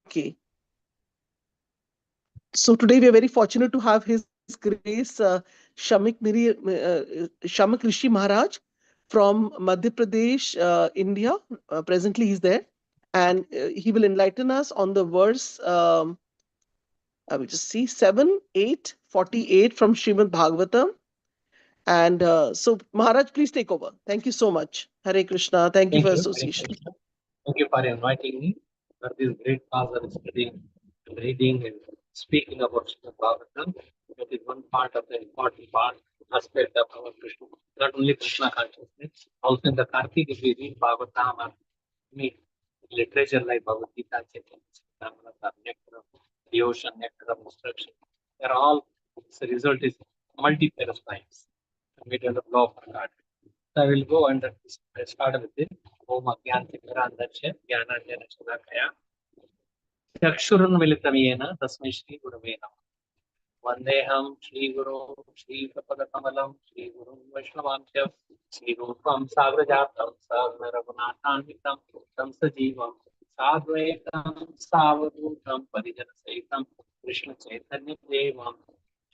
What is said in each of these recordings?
Okay. So today we are very fortunate to have His Grace Shamik Rishi Maharaj from Madhya Pradesh, India. Presently, he's there, and he will enlighten us on the verse. I will just see 7:8:48 from Srimad Bhagvatam. And so, Maharaj, please take over. Thank you so much. Hare Krishna. Thank you Thank for you. Hare association. Krishna. Thank you for inviting me for this great cause of studying, reading, and speaking about Srimad Bhagavatam. That is one part of the important part aspect of our Krishna. Not only Krishna consciousness, also in the Kartik, if we read Bhagavatam or meet literature like Bhagavad Gita, Chaitanya, Nectar of the Ocean, Nectar of Instruction, they're all, the result is multi-pair times. And we develop law of God. So I will go and start with it. Om Agyantimirandasya Jnananjana Shalakaya Chakshurunmilitam Yena Tasmai Shri Gurave Namah. Vandeham Shri Guru Shri Kapadakamalam Shri Guru Vaishnavamsya Shri Rupam Sagrajatam Sagnaragunathanvitam Tam Sajivam Sadvaitam Savadutam Parijana Saitam Krishna Chaitanya Devam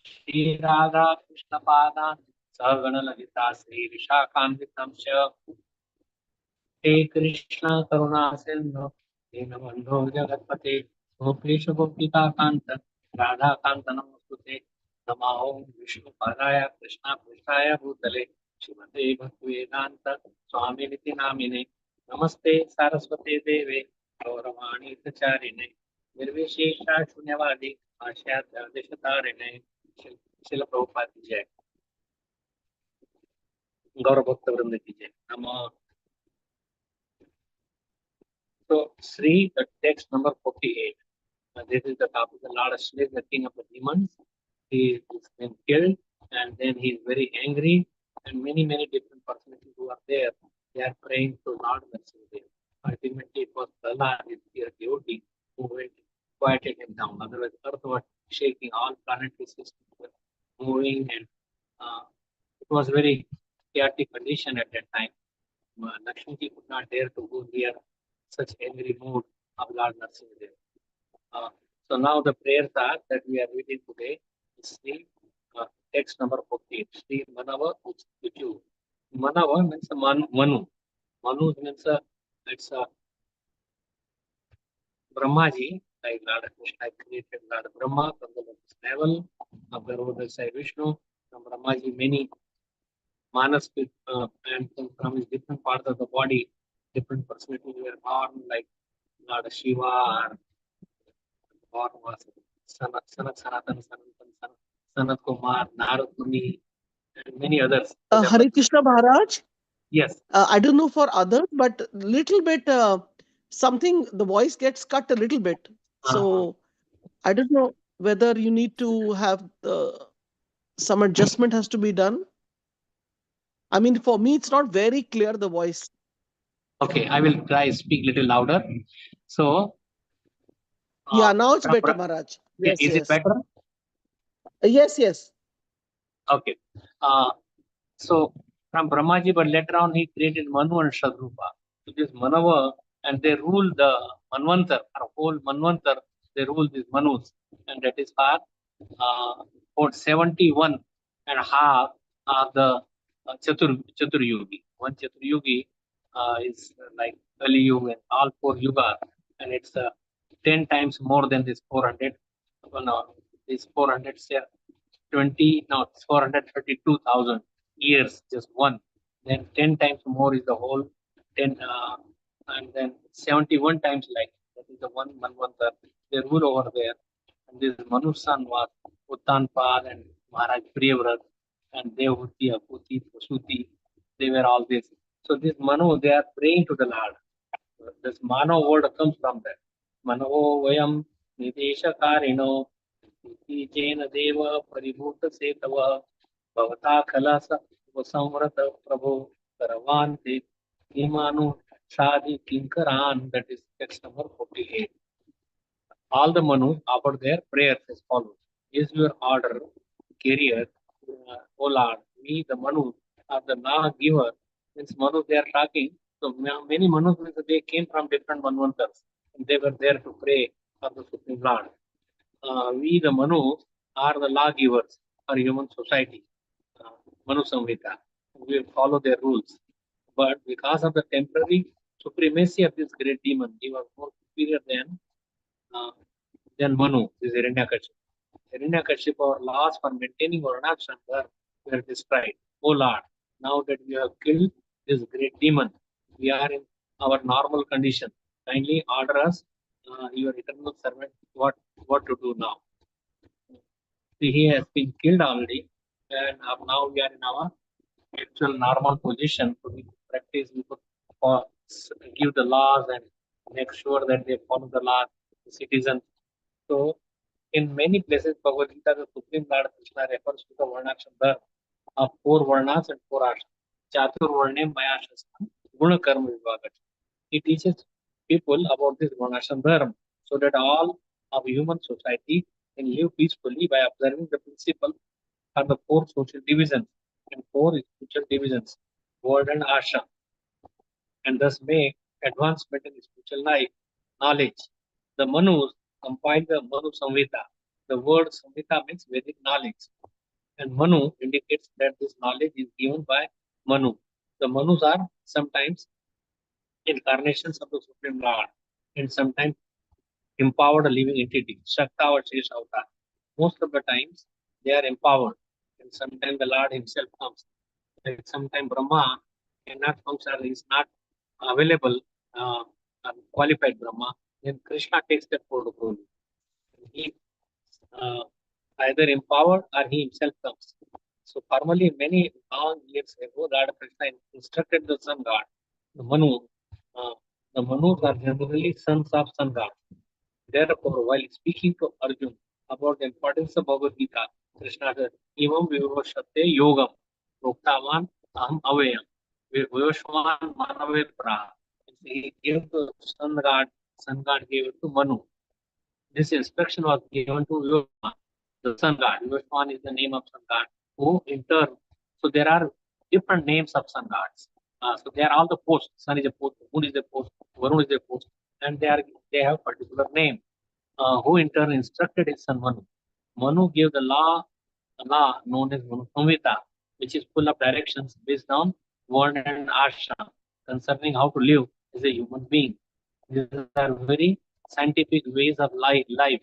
Shri Radha Krishna Padan Sagana Lalita Sri Vishakanvitam Sya हे कृष्ण करुणा सिंधु दीनबंधो जगत्पते गोपेश गोपिकांत राधाकांत नमोस्तुते नमो विष्णुपादाय कृष्णापृष्ठाय भूतले श्रीमते भक्तिवेदांत स्वामिनिति नामिने नमस्ते सारस्वते देवे गौरवाणी प्रचारिणे निर्विशेषा शून्यवादी आश्यादेशतारिणे शिल प्रभुपाद की जय गौरव भक्त वृंद की जय नमः. So, Sri, the text number 48. This is the topic. The Lord Ashwin, the king of the demons. He is been killed, and then he is very angry, and many different personalities who are there, they are praying to Lord Narasimha. Ultimately, it was Prahlad, his dear devotee, who went quieted him down. Otherwise, earth was shaking, all planetary systems were moving, and it was very chaotic condition at that time. Lakshmi could not dare to go near such angry mood of Lord Narasimha. So now the prayers are that we are reading today is the text number 14. Sri Manava Uchu. Manava means Manu. Manu means it's a Brahmaji, like Lord Krishna created Lord Brahma from the lotus level of the Lord side Vishnu. From Brahmaji, many Manas and from his different parts of the body, different personalities were born, like Lord Shiva or God was Sanat Kumar, Narad Muni, and many others. Hare Krishna Maharaj. Yes. I don't know for others, but little bit something the voice gets cut a little bit. So I don't know whether you need to have some adjustment has to be done. I mean, for me, it's not very clear the voice. Okay, I will try speak little louder. So. Yeah, now it's better, Maharaj. Yeah, Yes, is it yes. better? Yes. Okay. So from Brahmaji, but later on he created Manu and Shadrupa. So this Manava, and they rule the Manvantar, or whole Manvantar, they rule these Manus, and that is for about 71 and a half are the Chaturyugi. One Chaturyugi is like Kali Yuga and all 4 yugas, and it's 10 times more than this 400. No, this 420, no, it's 432,000 years, just one. Then 10 times more is the whole 10, and then 71 times like that is the one Manvantar. They rule over there. And this Manu's son was Uttanpad and Maharaj Priyavrat and Devahuti, Akuti, Pasuti. They were all this. So this Manu, they are praying to the Lord. This Mano word comes from that. Mano vayam nideshakarino jena deva paribhuta setava bhavata khalasa samvrata prabhu karavante imanu shadi kinkaran. That is text number 48. All the Manus offered their prayers as follows. Is your order, carrier, O Lord, me, the Manu, are the law giver. Means Manus, they are talking. So many Manus, they came from different Manvantars. And they were there to pray of the Supreme Lord. We, the Manu, are the lawgivers for human society. Manu Samhita. We will follow their rules. But because of the temporary supremacy of this great demon, he was more superior uh, than Manu, this Hiranyakashipu. Hiranyakashipu, our laws for maintaining Varnashram were destroyed. O Lord, now that we have killed this great demon, we are in our normal condition. Kindly order us, your eternal servant, what to do now. He has been killed already, and now we are in our actual normal position. So we practice, we could give the laws and make sure that they follow the laws, the citizens. So, in many places, Bhagavad Gita, the Supreme Lord Krishna refers to the Varnashram Dharma of four Varnas and four Ashrams. Chatur Varne Maya Shastam Guna Karma Vibhagat. He teaches people about this Varnashram Dharma so that all of human society can live peacefully by observing the principle of the four social divisions and four spiritual divisions, world and ashram, and thus make advancement in spiritual life, knowledge. The Manus compiled the Manu Samhita. The word Samhita means Vedic knowledge, and Manu indicates that this knowledge is given by Manu. The Manus are sometimes incarnations of the Supreme Lord, and sometimes empowered living entity, Shakta or Shesh Avatar. Most of the times they are empowered, and sometimes the Lord Himself comes. Like sometimes Brahma cannot function, is not available, uh, qualified Brahma, then Krishna takes that protocol. He uh, either empowered or he himself comes. So formally, many long years ago, Lord Krishna instructed the sun god, the Manu. Uh, the Manus are generally sons of sun god. Therefore, while speaking to Arjun about the importance of Bhagavad Gita, Krishna said, Imam Vivashate Yogam, Proktavan Aham Avayam, Vivashwan Manavet Praha. He gave to sun god gave it to Manu. This instruction was given to Vivashwan, the sun god. Vivashwan is the name of sun god, who in turn, so there are different names of sun gods. So they are all the posts. Sun is a post, Moon is a post, Varun is a post, and they have particular name. Who in turn instructed his son Manu. Manu gave the law known as Manu Samhita, which is full of directions based on word and ashram concerning how to live as a human being. These are very scientific ways of life.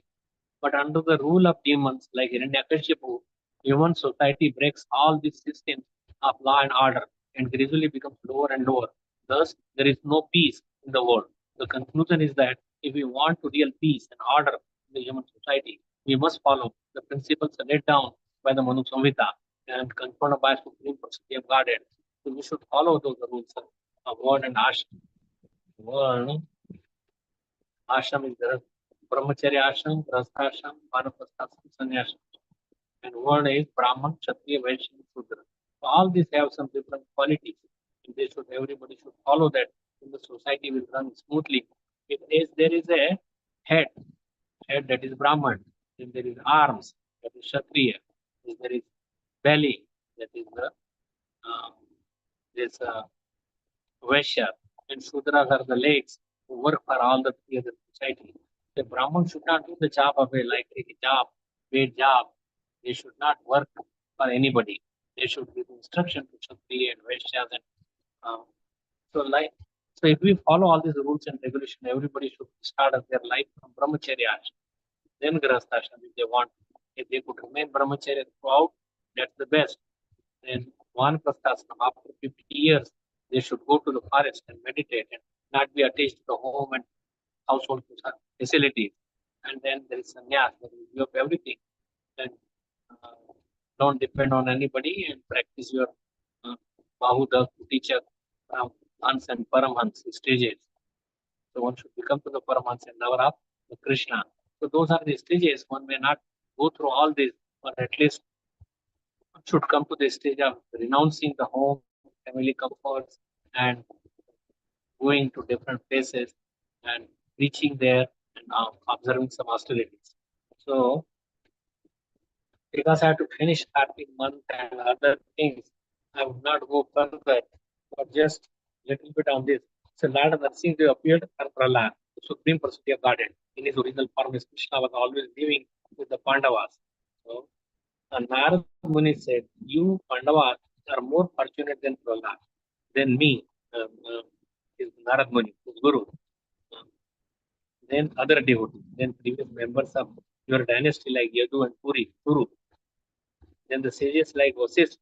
But under the rule of demons like Hiranyakashipu, human society breaks all these systems of law and order and gradually becomes lower and lower. Thus, there is no peace in the world. The conclusion is that if we want to real peace and order in the human society, we must follow the principles laid down by the Manu Samhita and confirmed by Supreme Personality of Godhead. So we should follow those rules of word and ashram. Word, ashram is there. Brahmacharya ashram, grahasthashram, vanaprasthashram, sannyasam. And word is Brahman, Kshatriya, Vaishya, and Shudra. So all these have some different qualities. And everybody should follow that, and the society will run smoothly. If there is a head, head that is Brahman, then there is arms, that is Kshatriya, then there is belly, that is the this Vaishya, and Shudras are the legs who work for all the three other society. The Brahman should not do the job of a job, paid job. They should not work for anybody. They should give instruction to Kshatriya and Vaishyas and um, so like so if we follow all these rules and regulations, everybody should start their life from brahmacharya ashram, then grahasthashram if they want. If they could remain brahmacharya throughout, that's the best. Then vanaprasthashram after 50 years, they should go to the forest and meditate and not be attached to the home and household facilities. And then there is sannyas, where you give up everything and uh, don't depend on anybody and practice your uh, Bahuda teacher Hans and Paramhans stages. So one should become to the Paramhans and never up the Krishna. So those are the stages. One may not go through all this, but at least one should come to the stage of renouncing the home, family comforts, and going to different places and reaching there and observing some austerities. So because I have to finish Kartik month and other things, I would not go further, but just little bit on this. So Lord Narasimha appeared for Prahlad, the Supreme Personality of Godhead. in his original form as Krishna was always living with the Pandavas. So Narad Muni said, "You Pandavas are more fortunate than Prahlad, than me." Is Narad Muni, his guru. Uh, then other devotees, then previous members of your dynasty like Yadu and Kuru. Then the sages like Vasisth,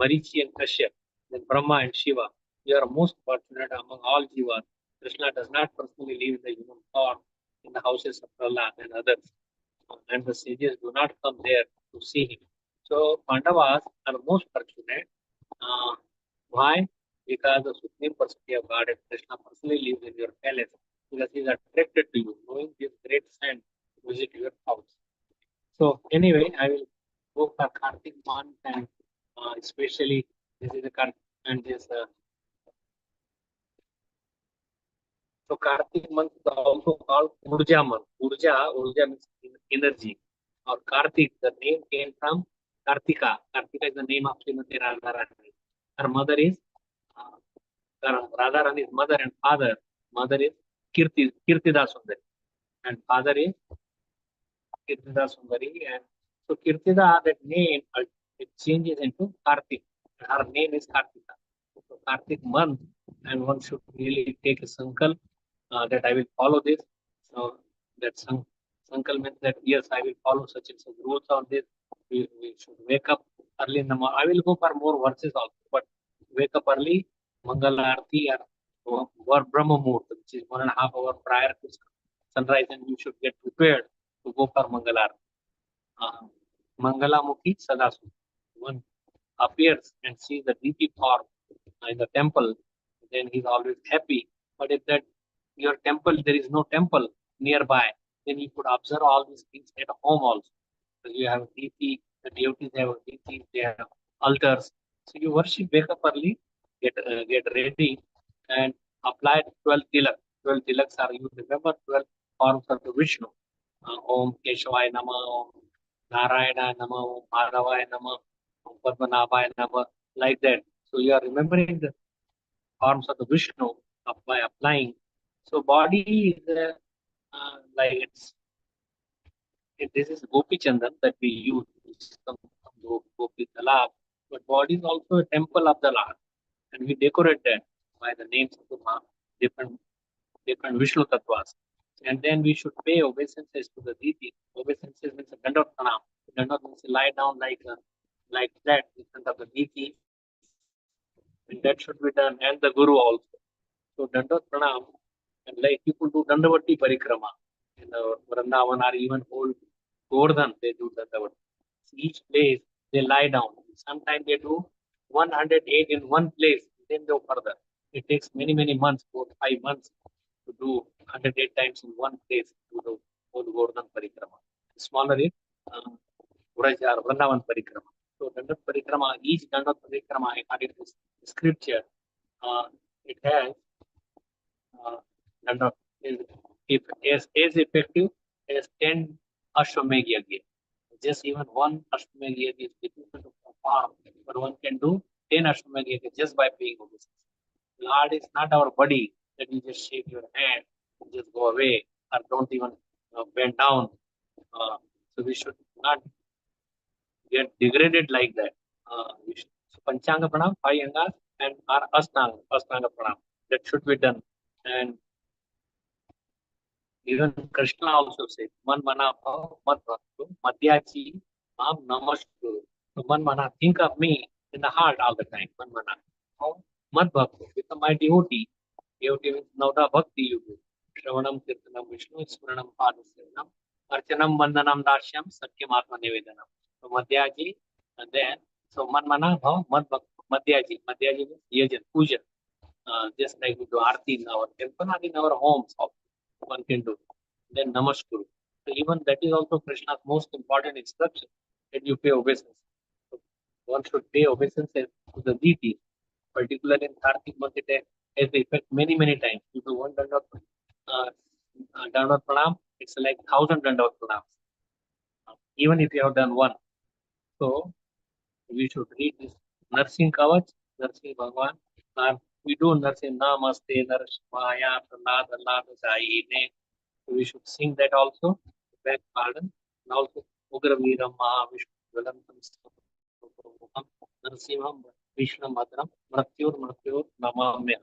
Marichi and Kashyap, then Brahma and Shiva. You are most fortunate among all jivas. Krishna does not personally live in the human form in the houses of Prahlad and others, and the sages do not come there to see him. So Pandavas are most fortunate. Uh, why? Because the Supreme Personality of Godhead, Krishna personally lives in your palace because he is attracted to you, knowing this great saint visit your house. So anyway, I will go for Kartik month and especially this is a and this so Kartik month is also called Urja month. Urja means energy. Or Kartik, the name came from Kartika. Kartika is the name of Srimati Radharani. Her mother is Radharani's mother and father. Mother is Kirtida Sundari and father is Kirtida Sundari. And so Kirtida, that name, it changes into Kartik. Her name is Kartika. So Kartik month, and one should really take a sankalp that I will follow this. So that sankalp means that yes, I will follow such and such rules on this. We should wake up early in the morning. I will go for more verses also, but wake up early, Mangala Arti or Brahma Muhurta, which is 1.5 hours prior to sunrise, and you should get prepared to go for Mangala Arti. Mangalamukhi Sadasu. One appears and sees the deity form in the temple, then he's always happy. But if that your temple, there is no temple nearby, then you could observe all these things at home also. So you have a deity, the devotees have a deity, they have altars. So you worship, wake up early, get ready, and apply 12 tilak. 12 tilaks are, you remember 12 forms of the Vishnu. Om Keshavaya Nama, Om Narayana Nama, Om Madhavaya Nama, Om Padmanabhaya Nama, like that. So you are remembering the forms of the Vishnu by applying. So body is like this is Gopi Chandan that we use, some Gopi Talab, but body is also a temple of the Lord, and we decorate that by the names of the different Vishnu Tattvas. And then we should pay obeisances to the deity. Obeisances means a dandot pranam. Dandot means lie down like that in front of the deity, and that should be done, and the guru also. So Dandot Pranam, and like people do Dandavati Parikrama in the Vrindavan or even old Govardhan, they do Dandavati. Each place they lie down. Sometimes they do 108 in one place, then go further. It takes many months, 4 to 5 months to do 108 times in one place to the whole Govardhan Parikrama. Smaller is uh, Vrindavan Parikrama. So Dandat Parikrama, each Dandat Parikrama, according to scripture, uh, it has Dandat is if as effective as 10 Ashwamedh Yajna. Just even one Ashwamedh Yajna is difficult to perform, but one can do 10 Ashwamedh Yajna just by paying obeisance. Lord is not our body that you just shake your hand and just go away or don't even bend down. So we should not get degraded like that. So Panchanga Pranam, 5 Angas, and our Astanga Pranam. That should be done. And even Krishna also said, Man mana bhav mat bhaktu, madhyachi mam namaskuru. So man mana, think of me in the heart all the time. Man mana. How? Mat bhaktu, become my devotee. Devotee means Navda Bhakti you do. Shravanam, Kirtanam, Vishnu, Smaranam, Padasevanam, Archanam, Vandanam, Dashyam, Satyam, Atma Nivedanam. So Madhyaji, and then, so Man mana bhav mat bhaktu, Madhyaji means yajan, puja. Just like we do Aarti in our temple and in our homes, one can do. Then Namaskuru. So even that is also Krishna's most important instruction that you pay obeisance. So one should pay obeisance to the deity, particularly in Kartik month, it has the effect many times. You do one Dandot Pranam, it's like 1,000 Dandot Pranams, even if you have done one. So we should read this Narsing Kavach, Narsing Bhagwan, and we do Narsing Namaste, Narsimhaya, Pranad, Allah, Sai, So we should sing that also. Beg pardon. And also Ugra Veeram Mahavishnu Valantam Stotram Narasimham Vishnu Madram Mratyur Namamyam.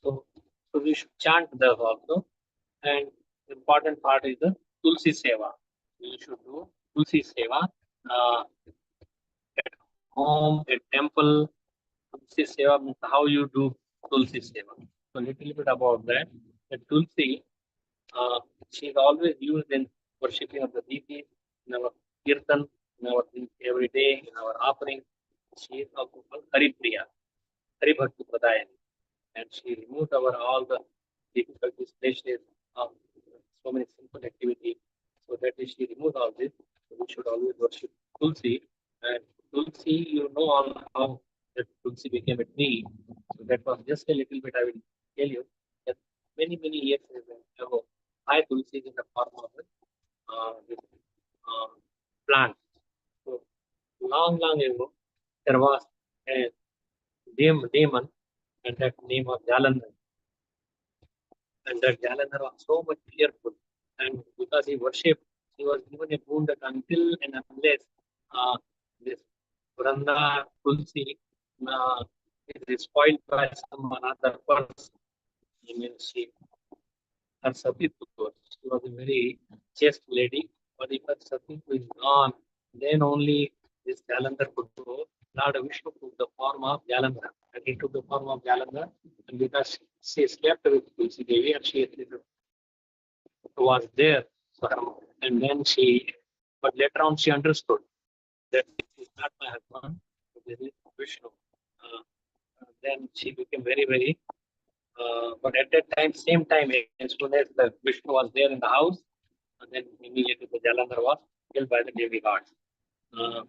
So we should chant that also. And the important part is the Tulsi Seva. We should do Tulsi Seva uh, at home, at temple. Tulsi Seva means how you do Tulsi Seva. So a little bit about that. The Tulsi, she is always used in worshipping of the deities, in our kirtan, in our every day, in our offering. She is also called Haripriya, Haribhakti Pradayani. And she removed our all the difficulties, clashes, so many simple activity. So that is she removed all this. So we should always worship Tulsi. And Tulsi, you know all how that Tulsi became a tree. So that was just a little bit I will tell you that many years ago, I Tulsi is in the form of this uh, plant. So long ago, there was a demon and that name was Jalandhar. And that Jalandhar was so much fearful. And because he worshipped, he was given a boon that until and unless this Vranda Tulsi is spoiled by some another person, I mean, her Satitu, she was a very chaste lady, but if her Satitu is gone, then only this Jalandhar could go. Lord Vishnu took the form of Jalandhar, and he took the form of Jalandhar, and because she slept with Tulsi Devi, and she was there for her, and then but later on she understood that this is not my husband, this is Vishnu. Then she became very but at that time, same time, as soon as the Vishnu was there in the house, and then immediately the Jalandhar was killed by the demigods. Uh,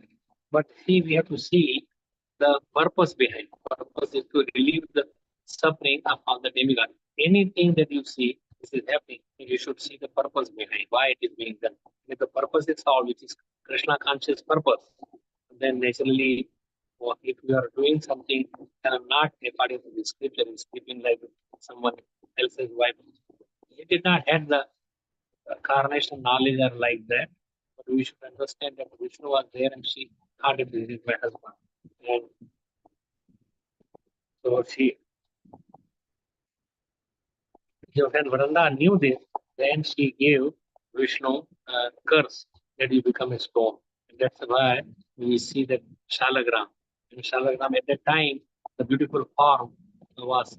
but see, we have to see the purpose behind. Purpose is to relieve the suffering of all the demigods. Anything that you see, this is happening, you should see the purpose behind, why it is being done. If the purpose is solved, which is Krishna conscious purpose, then naturally, if you are doing something not according to the scripture, is sleeping like someone else's wife, he did not have the carnation knowledge or like that. But we should understand that Vishnu was there and she thought that this is my husband. And so when Vranda knew this, then she gave Vishnu a curse that you become a stone. And that's why we see that Shalagram. In Shalagram, at that time, the beautiful form was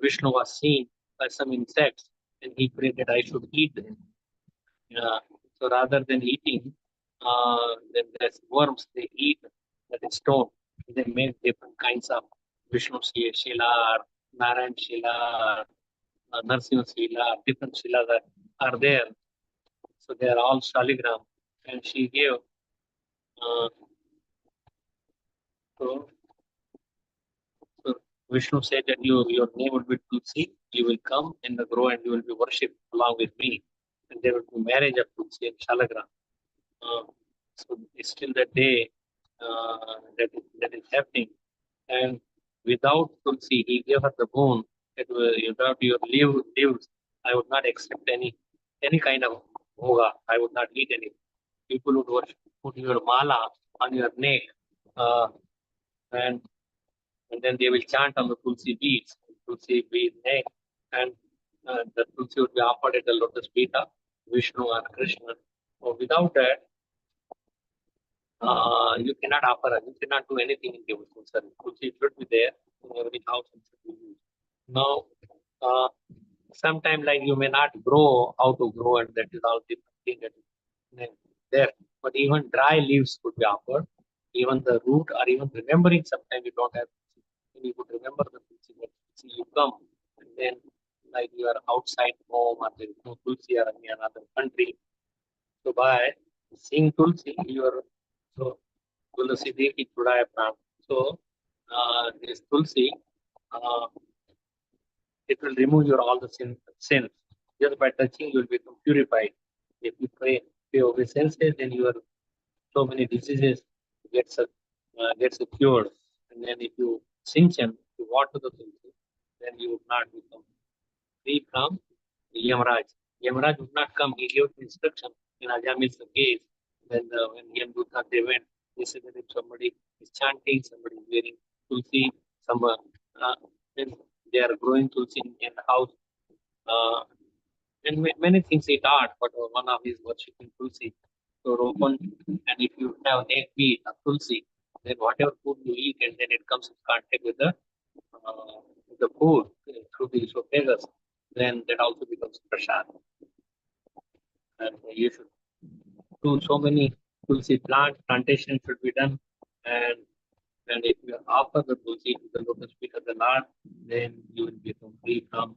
Vishnu was seen by some insects, and he prayed that I should eat them. So rather than eating, then there's worms, they eat that stone. They make different kinds of Vishnu Shila, Narayan Shila, Narsimha Shila, different Shilas are there. So they are all Shaligram. And she gave, uh, so, so Vishnu said that your name will be Tulsi, you will come and grow and you will be worshipped along with me. And there will be marriage of Tulsi and Shalagram. So it's still that day that is happening. And without Tulsi, he gave her the boon that without your leaves, I would not accept any kind of bhoga. I would not eat anything. People would worship, put your mala on your neck, uh, and and then they will chant on the Tulsi beads neck, and the Tulsi would be offered at the lotus feet of Vishnu or Krishna. So without that, you cannot offer, you cannot do anything in devotional service. Tulsi should be there in every house and should be used. Now, uh, sometime like you may not grow how to grow, and that is all different thing that is there. But even dry leaves could be offered, even the root, or even remembering. Sometimes you don't have, you could remember the Tulsi, but you come, and then like you are outside home or there is no Tulsi or in another country. So by seeing Tulsi, you are so Tulsi Devi Chudaya Pran. So this Tulsi, uh, it will remove your all the sins. Just by touching, you will become purified. If you pray over senses, then your so many diseases gets cured. And then if you sinchen, if you water the Tulsi, then you would not become free from Yamraj. Yamraj would not come. He gave the instruction in Ajamil's case when Yamduta they went. They said that if somebody is chanting, somebody is wearing tulsi, then they are growing tulsi in the house. And many things he taught, but one of his worshipping tulsi. So open, and if you have egg meat of tulsi, then whatever food you eat, and then it comes in contact with the food through the esophagus, then that also becomes prasad. And you should do so many tulsi plantation should be done, and if you offer the tulsi to the lotus feet of the Lord, then you will become free from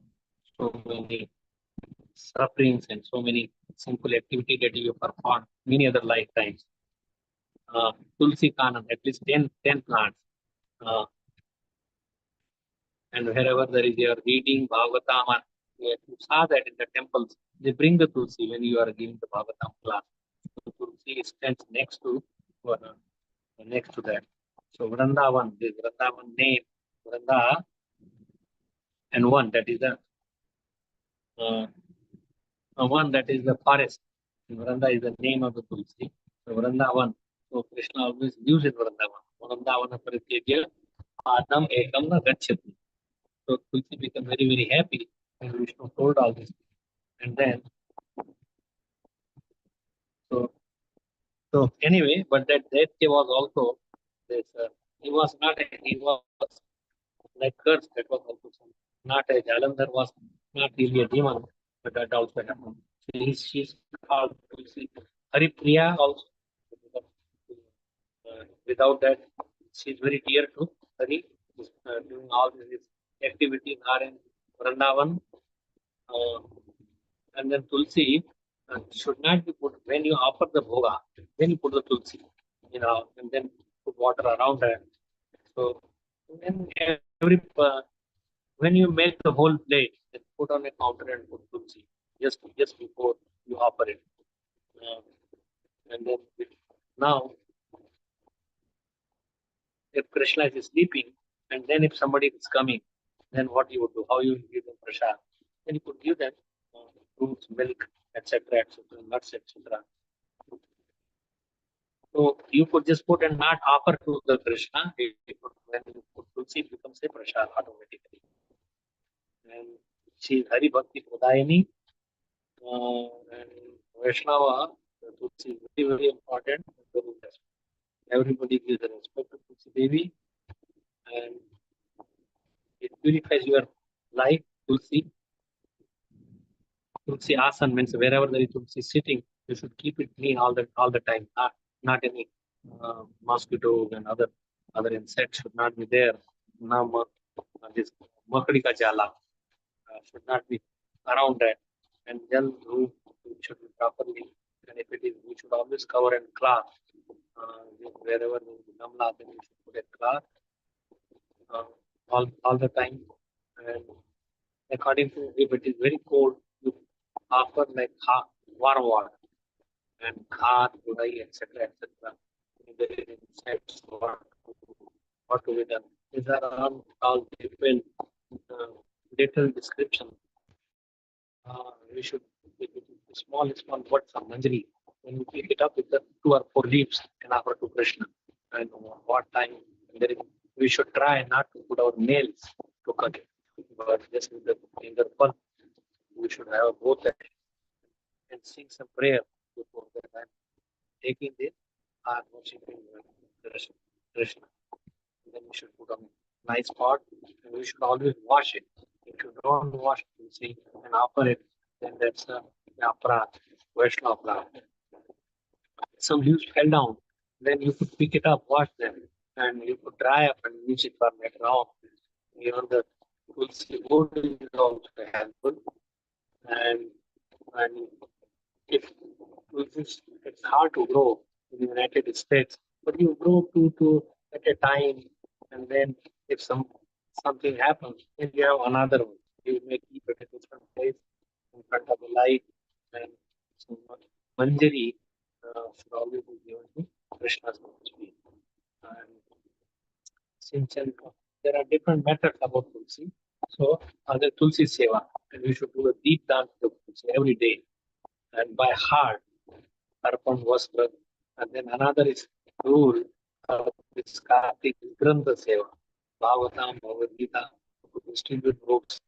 so many sufferings and so many simple activity that you perform many other lifetimes. Tulsi Kanan, at least 10 plants. And wherever there is your reading Bhagavatam, and you saw that in the temples, they bring the Tulsi when you are giving the Bhagavatam class. So Tulsi stands next to that. So Vrindavan, this Vrindavan name, Vrinda and one that is uh, one that is the forest. Vranda is the name of the Tulsi. So Vrindavan. So Krishna always lives in Vrindavan. Vrindavan Parityaja Adam Ekam na Gacchati. So Tulsi became very, very happy when Vishnu told all this. And then, so, so anyway, but that Daitya was also this, he was like cursed, that was also some, not a Jalandhar was not really a demon, but that also happened. So she's called Tulsi. Haripriya also, without that, she's very dear to Hari, doing all these activities are in Vrindavan. Uh, and then Tulsi should not be put when you offer the bhoga, then you put the Tulsi, and then put water around it. So then when you make the whole plate, then put on a counter and put Tulsi just before you offer it. Uh, and then now, if Krishna is sleeping, and then if somebody is coming, then what you would do? How you will give them prasad? Then you could give them fruits, milk, etc., etc., nuts, etc. So you could just put and not offer to the Krishna. When you put Tulsi, it becomes a prasad automatically. And she is Hari Bhakti Pradayani, and Vaishnava. Tulsi is very, very important. Everybody gives the respect to Tulsi Devi, and it purifies your life. Tulsi asan means wherever there is Tulsi sitting, you should keep it clean all the time. Not any mosquitoes and other insects should not be there. Now this makdi ka jala should not be around that. And jal room should be properly. And if it is, we should always cover in cloth. Wherever there is namla, then you should put a cloth uh, all the time. And according to if it is very cold, you offer like warm water and khat, budai, etc., etc. If there is insects, what to be done. These are all different uh, detailed description. We should small words of manjari. When we pick it up with the 2 or 4 leaves and offer to Krishna. And what time there is, we should try not to put our nails to cut it, but just with the finger pulp, we should have both that and sing some prayer before that I'm taking this or worshiping Krishna. Krishna. Then we should put on a nice pot and we should always wash it. If you don't wash it, you see, and offer it, then that's a aparad, Vaishnava aparad. Some leaves fell down, then you could pick it up, wash them, and you could dry up and use it for later on. The tulsi wood is also helpful, and and if it's hard to grow in the United States, but you grow two at a time, and then if something happens, then you have another one. You may keep it in a different place in front of the light, and so manjari should always be given to Krishna's feet. And Sinchan, there are different methods about Tulsi. So, the Tulsi Seva, and we should do a deep dance to every day. And by heart, Arpan Vastra. And then another is rule of this Kartik Grantha Seva, Bhagavatam, Bhagavad Gita, to distribute books.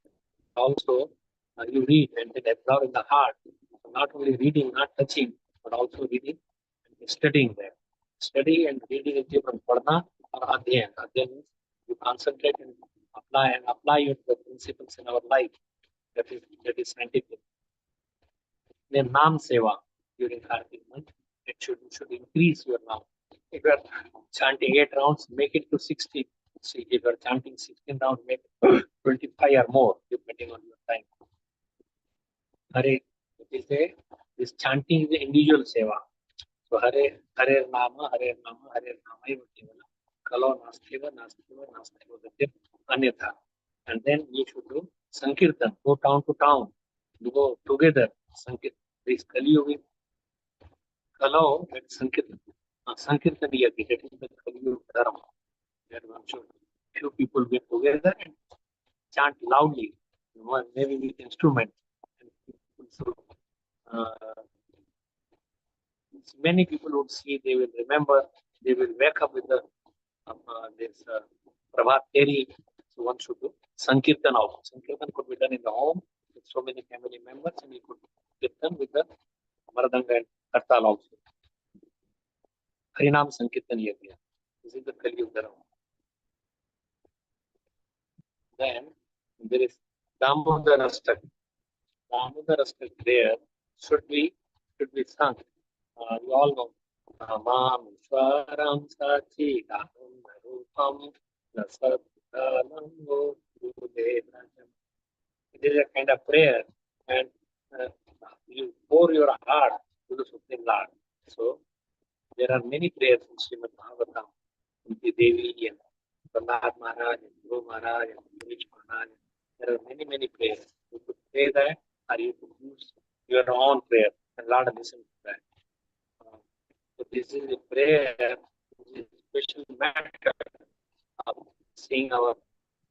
Also, you read and then absorb in the heart. So not only reading, not touching, but also reading and studying there. Study and reading is different. Padna or Adhyan. Adhyan means you concentrate and apply your the principles in our life. That is scientific. Then Nam Seva during Kartik month, it should increase your Nam. If you are chanting 8 rounds, make it to 16. See, if you are chanting 16 rounds, make it 25 or more, depending on your time. Hare, this chanting is the individual seva. So Hare Nama, Hare Nama, Hare Nama, Kevala. Kalo Nastiva, Nastiva, Nastiva, Anyatha. And then you should do Sankirtan, go town to town, you go together. Sankirtan, this Kali Yuga, Kalo, that Sankirtan. Sankirtan Yagi, that is the Kali Yuga Dharma. That one should, few people get together and chant loudly, maybe with instruments. So, many people would see, they will remember, they will wake up with the this Prabhat Teri. So one should do Sankirtan also. Sankirtan could be done in the home with so many family members, and you could Kirtan with the Maradanga and Kartal also. Harinam Sankirtan Yagya. This is the Kali Yuga Dharma. Then there is Damodar Astak. Damodar Astak there should be sung. You all know. Namam Swaram Sachi Damodar Rupam It is a kind of prayer, and you pour your heart to the Supreme Lord. So there are many prayers in Srimad Bhagavatam, Kunti Devi and Prahlad Maharaj and Guru Maharaj and Ganesh Maharaj. There are many prayers. You could pray that, or you could use your own prayer, and Lord listen to that. So this is a prayer, this is a special matter of seeing our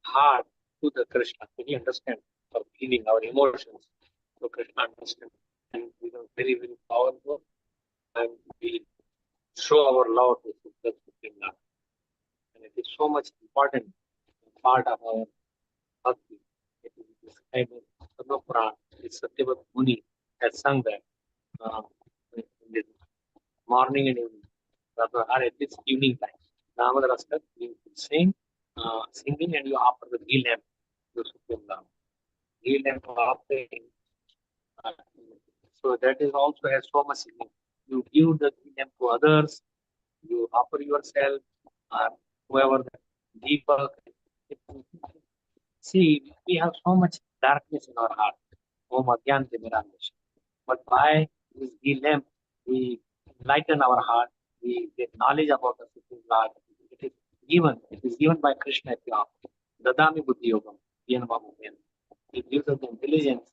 heart to the Krishna. Can you understand our feeling, our emotions? So Krishna understands, and very powerful, and we show our love to the Supreme Lord. And it is so much important part of our bhakti. It is described in Padma Purana. Satyavat Muni has sung that in the morning and evening, or at least evening time. Damodar Astak, you sing, singing, and you offer the ghee lamp to the Supreme Lord. Ghee lamp offering. So that is also has so much significance. You give the ghee lamp to others, you offer yourself, or whoever the Deepak. See, we have so much darkness in our heart. Om Adhyante Miramesh. But by this ghee lamp, we enlighten our heart, we get knowledge about the Supreme Lord. It is given by Krishna if you offer. Dadami Buddhi Yogam, He gives us the intelligence.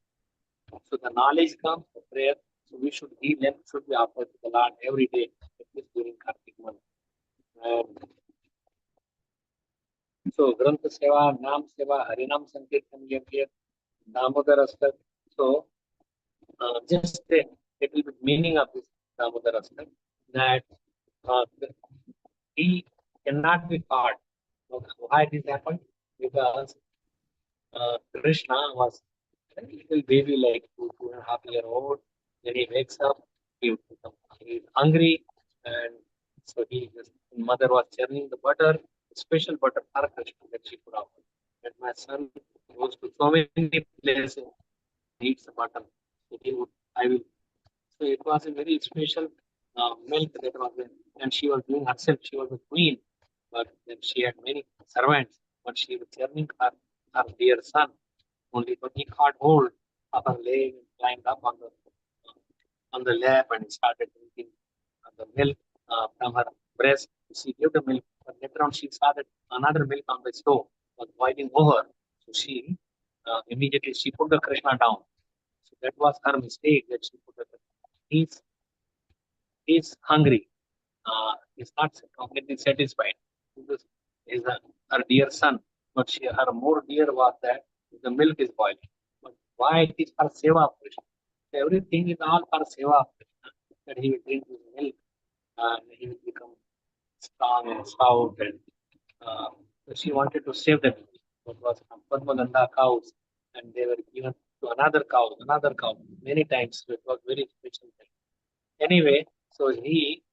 So the knowledge comes, the prayer. So we should ghee lamp should be offered to the Lord every day, at least during Kartik month. So Grantha Seva, Nam Seva, Harinam Sankirtan Yagya, Damodar Astak. So just a little bit meaning of this Damodar Astak, that he cannot be caught. Why this happened? Because Krishna was a little baby, like 2.5 year old. Then he wakes up, he is hungry, and so mother was churning the butter, special butter for Krishna that she put out. And my son goes to so many places, eats the butter. So I will. So it was a very special milk that was there, and she was doing herself. She was a queen, but then she had many servants. But she was churning her dear son. Only when he caught hold of her leg and climbed up on the lap and started drinking the milk from her breast. She gave the milk, but later on she saw that another milk on the stove was boiling over. So she immediately she put the Krishna down. So that was her mistake that she put the Krishna. He's hungry. He's not completely satisfied. Because he's her dear son, but her more dear was that the milk is boiling. But why it is her seva of Krishna? everything is all for seva of Krishna. That he will drink his milk and he will become strong and stout. And she wanted to save them. It was from Padmaganda cows, and they were given to another cow, many times. So it was very special thing. Anyway, so he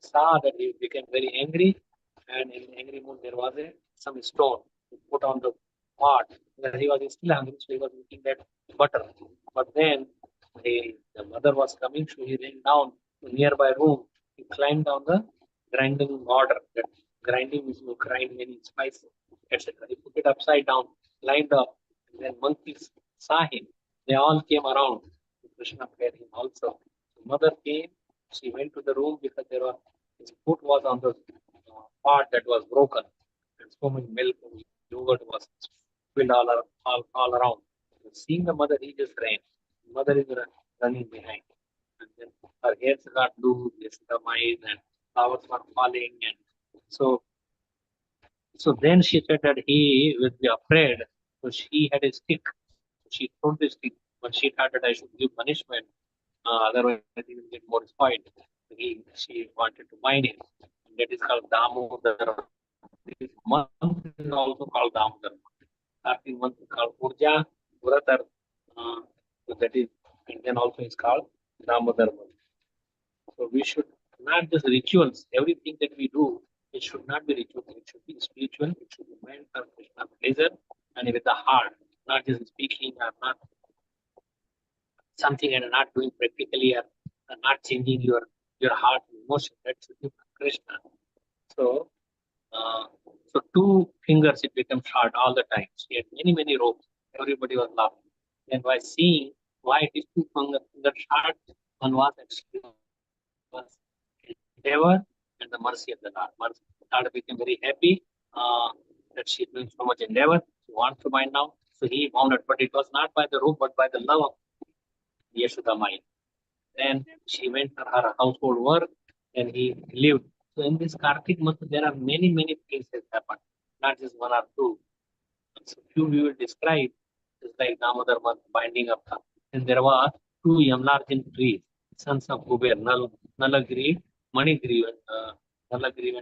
saw that he became very angry, and in angry mood there was some stone to put on the pot. That he was still hungry, so he was eating that butter. But then the mother was coming, so he ran down to nearby room. He climbed down the grinding order. That grinding is you grind many spices, etc. He put it upside down, climbed up, and then monkeys saw him. They all came around. Krishna fed him also. The mother came. She went to the room because his foot was on the part that was broken, and so much milk and yogurt was spilled all around. So seeing the mother, he just ran. The mother is running behind, and then her hairs got loose, the mice, and flowers were falling, and so then she said that he will be afraid. So she had a stick. She threw the stick, but she thought that I should give punishment. Otherwise, he will get more spoiled. She wanted to bind him. And that is called Damodar. This month is also called Damodar. Starting month is called Urja, Uratar. Uh, so that is, and then also is called Damodar month. So we should not just rituals. Everything that we do, it should not be ritual. It should be spiritual. It should be meant for Krishna pleasure and with the heart, not just speaking or not something and not doing practically or not changing your heart emotion. That should be for Krishna. So uh, so two fingers it became short all the time. She had many ropes. Everybody was laughing. And by seeing why it is two fingers short, one was actually was endeavor and the mercy of the Lord. Lord became very happy that she is doing so much endeavor. She wants to bind now. So he bound it, but it was not by the rope, but by the love of Yashoda Mai. Then she went for her household work and he lived. So in this Kartik month, there are many things that happen, not just one or two. So few we will describe, just like Damodar month, binding up. And there were two Yamlarjin trees, sons of Kuber, Nalagiri, Manigiri, Nalagiri,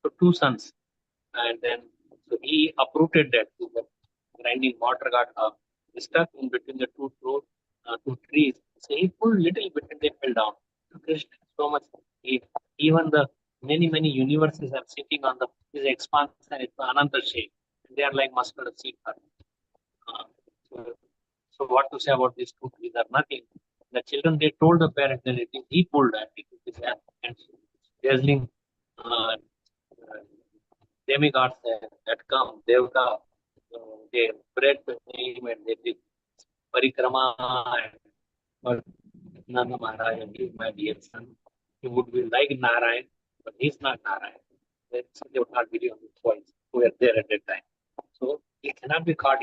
so two sons. And then so he uprooted that. So the grinding water got stuck in between the two trees. So he pulled little bit and they fell down. So Krishna so much. He, even the many universes are sitting on the this expanse and it's another shape. They are like mustard seed. Uh, so, so what to say about these two trees are nothing. The children they told the parents that it is he pulled that it is and dazzling uh, demigods that come, Devta, they spread the name and they did parikrama. But Nanda Maharaj, he is my dear son. He would be like Narayan, but he's not Narayan. They would not believe on his voice who were there at that time. So he cannot be caught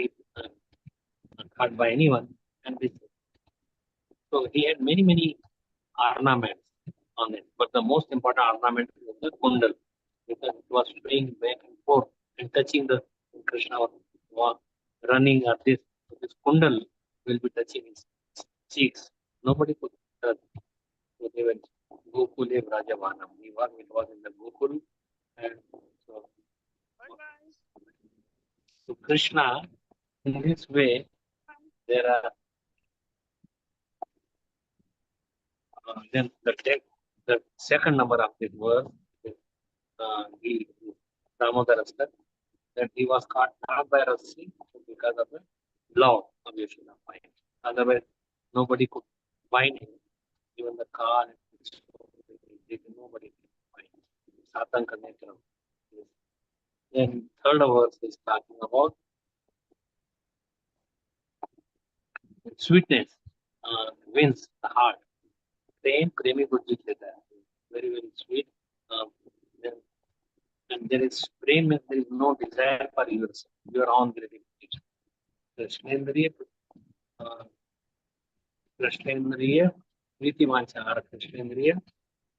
by anyone. And this, so he had many ornaments on it. But the most important ornament was the kundal because it was swaying back and forth and touching the Krishna was running at this. So this kundal will be touching his cheeks. Nobody could touch. So they went Gokule Brajavanam. It was in the Gokul. And so, so Krishna, in this way, there are then the second number of this verse is he Damodarasta, that he was caught not by Rassi because of the law of Yashoda. Otherwise, nobody could find him. Even the car, nobody could find him. Satanka nature of this. Then third verse is talking about sweetness wins the heart. Prem, Premi Gurjit Leta. Very sweet. Um, then, and there is prem, there is no desire for yours, your own gratification. Krishnendriya, uh, Krishnendriya, Priti Vanchara Krishnendriya,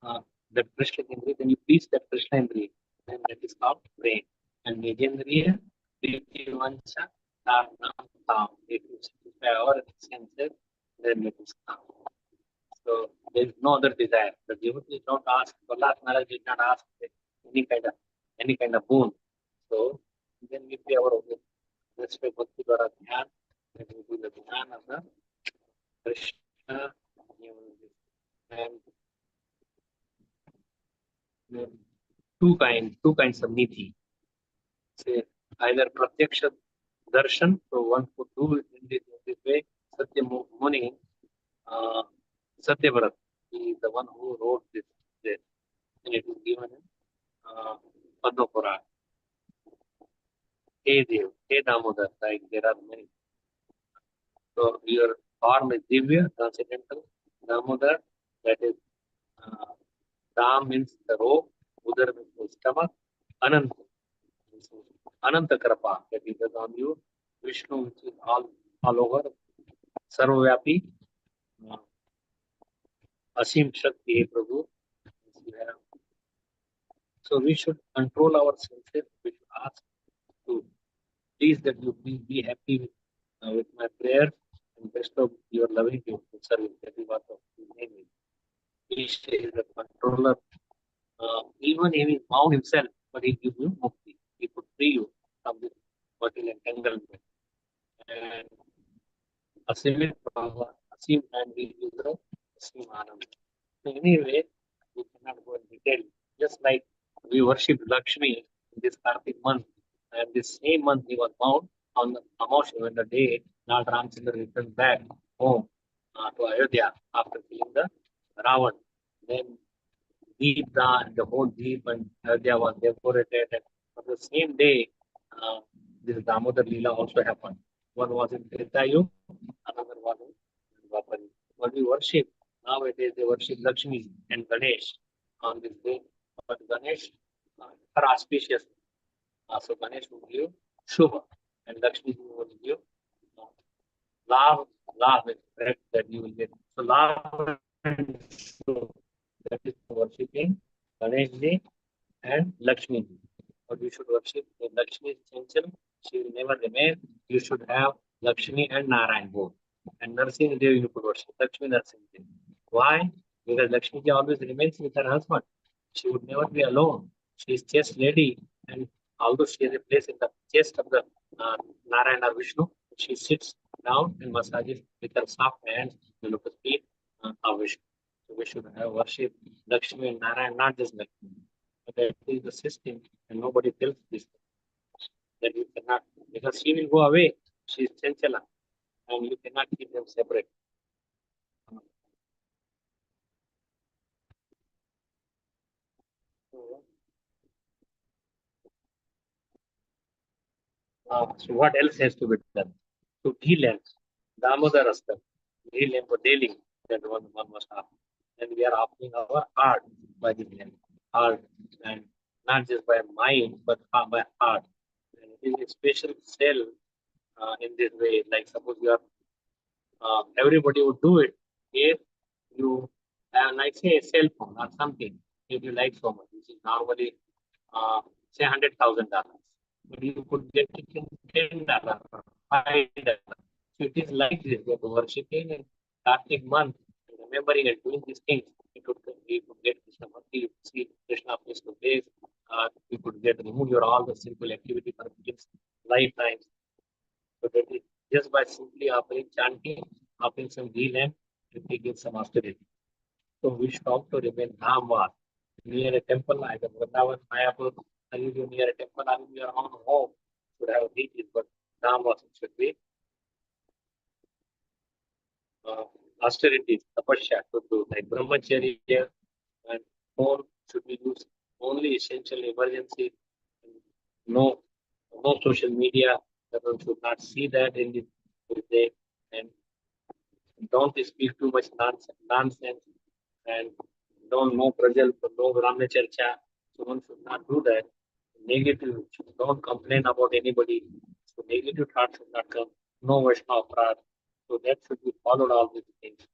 uh, that Krishnendriya, then you please that Krishnendriya, then that is called prem. And Nijendriya, Priti Vancha, Tarnam Tam. If you satisfy our senses, then it is calm. So there is no other desire. The devotees don't ask. Prahlad Maharaj did not ask any kind of boon. So then we pay our respect Bhakti Dwara Dhyan, and we do the Dhyan of the Krishna, and two kinds of niti. Say either pratyaksha darshan, so one could do it in this way. Satya Muni, uh, Satyavrat, he is the one who wrote this, and it is given in Padma Purana. Hey Dev, Hey Damodar, like there are many. So your form is Divya, transcendental. Damodar, that is Dam means the rope, Udar means the stomach, Anant, Ananta Krapa, that is on you. Vishnu, which is all over, Sarvavyapi, uh, Asim Shakti, Hey Prabhu. So we should control our senses. We should ask to please that you be happy with my prayer and best of your loving you service. That is what the name is. He is the controller. Even he is bound himself, but he gives you mukti. He could free you from this body entanglement. And Asimit Bhava, Asim and we use the Asim Anand. So anyway, we cannot go in detail. Just like we worship Lakshmi in this Kartik month, and this same month he was bound on the Amosha when the day Lord Ramchandra returned back home to Ayodhya after killing the Ravan. Then Deepda and the whole Deep and Ayodhya was decorated. And on the same day, this Damodar Leela also happened. One was in Treta Yuga, another was in Dwapar Yuga. What we worship nowadays, they worship Lakshmi and Ganesh on this day. But Ganesh are auspicious. So Ganesh will give Shubha, and Lakshmi will give uh, Lav, Lav is correct that you will get. So Lav and Shubha, that is worshipping Ganesh Ji and Lakshmi Ji. But you should worship Lakshmi is Chanchal, she will never remain. You should have Lakshmi and Narayan both. And Narsimha Dev you could worship, Lakshmi Narsimha Dev. Why? Because Lakshmi Ji always remains with her husband. She would never be alone. She is chest lady, and although she has a place in the chest of the Narayana or Vishnu, she sits down and massages with her soft hands the lotus feet of Vishnu. So we should have worship Lakshmi and Narayan, not just Lakshmi. But that is the system, and nobody tells this that you cannot, because she will go away. She is Chanchala, and you cannot keep them separate. So what else has to be done? So ghee lamps, Damodar Astam, ghee lamp for daily, that one must have. And we are offering our heart by the lamp, heart, and not just by mind, but by heart. And it is a special cell in this way. Like suppose you are, everybody would do it if you have, like say, a cell phone or something. If you like so much, which is normally say $100,000, but you could get it in $10 or $5. So it is like this that worshipping in Kartik month, remembering and doing these things. You could get Krishna Bhakti, you could see Krishna face to face, you could get remove your all the simple activity for lifetimes. So that is just by simply offering chanting, offering some ghee lamp, you can get some austerity. So we should also remain Dhamvad, near a temple like Vrindavan, Mayapur, or you near a temple or in your own home, should have deities, but Dhamvad should be uh, austerities, tapasya to do, like brahmacharya and phone should be used only essential emergency, no no social media, everyone should not see that in this day, and don't speak too much nonsense, and don't no prajal, no Brahmana Charcha. So one should not do that. Negative, don't complain about anybody. So negative thoughts should not come. No Vaishnava Prad. So that should be followed all these things.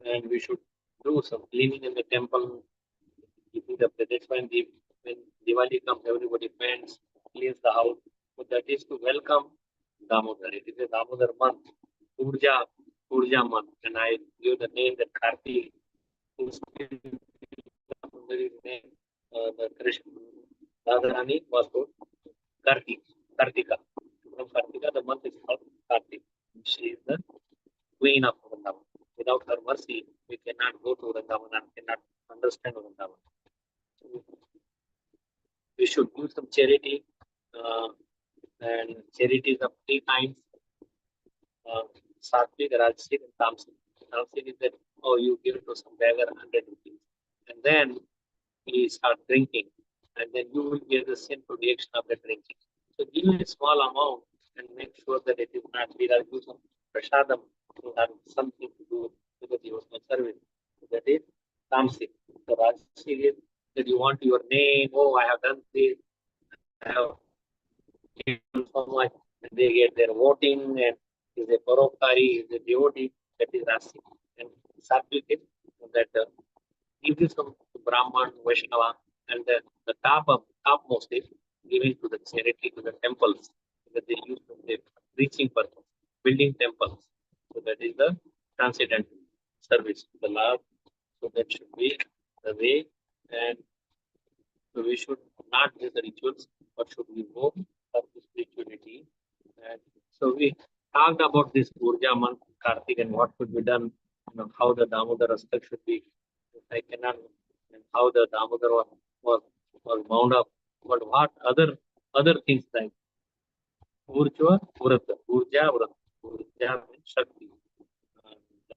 And we should do some cleaning in the temple. That's when Diwali comes, everybody paints, cleans the house. So that is to welcome Damodar. It is a Damodar month. Urja. Urja month, and I give the name that Karti, whose name, the Krishna Radharani was called Karti, Kartika. From Kartika, the month is called Karti. She is the queen of Vrindavan. Without her mercy, we cannot go to Vrindavan and cannot understand Vrindavan. So we should do some charity, uh, and charities of three kinds: Sattvic, Rajasic, and Tamasic. Tamasic is that, oh, you give to some beggar 100 rupees, and then he start drinking, and then you will get the sinful reaction of the drinking. So give a small amount and make sure that it is not big. I'll do some prasadam to have something to do with the devotional service. So that is Tamasic. The Rajasic is that you want your name, oh, I have done this, I have given so much, and they get their voting, and is a paropkari, is a devotee, that is Rajasic. And Sattvic is that give this to Brahman, Vaishnava, and the topmost is giving to the charity, to the temples that they use for the preaching purpose, building temples. So that is the transcendental service to the Lord. So that should be the way, and so we should not do the rituals, but should we go for the spirituality. And so we talked about this Urja month, Kartik, and what could be done, how the Damodar Astak should be. I cannot, and how the Damodar was, was bound up. But what other things like Urja, Vrata, Urja, Vrata, Urja means Shakti.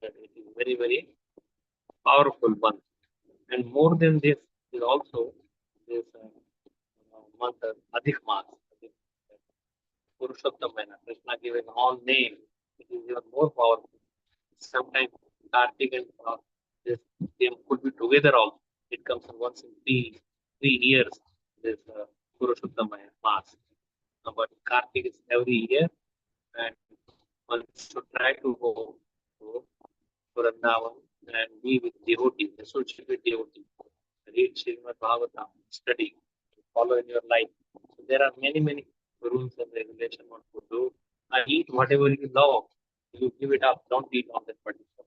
That it is very, very powerful one. And more than this is also this month, Adhik Mas, Purushottam Maina. Krishna given all name, it is even more powerful. Sometimes Kartik and this they could be together also. It comes once in three years. This Purushottam Mass. But Kartik is every year, and one should try to go to Vrindavan and be with devotees, associate with devotees, read Srimad Bhagvatam, study, follow in your life. So there are many rules and regulations what to do. I eat whatever you love. You give it up. Don't eat on that particular.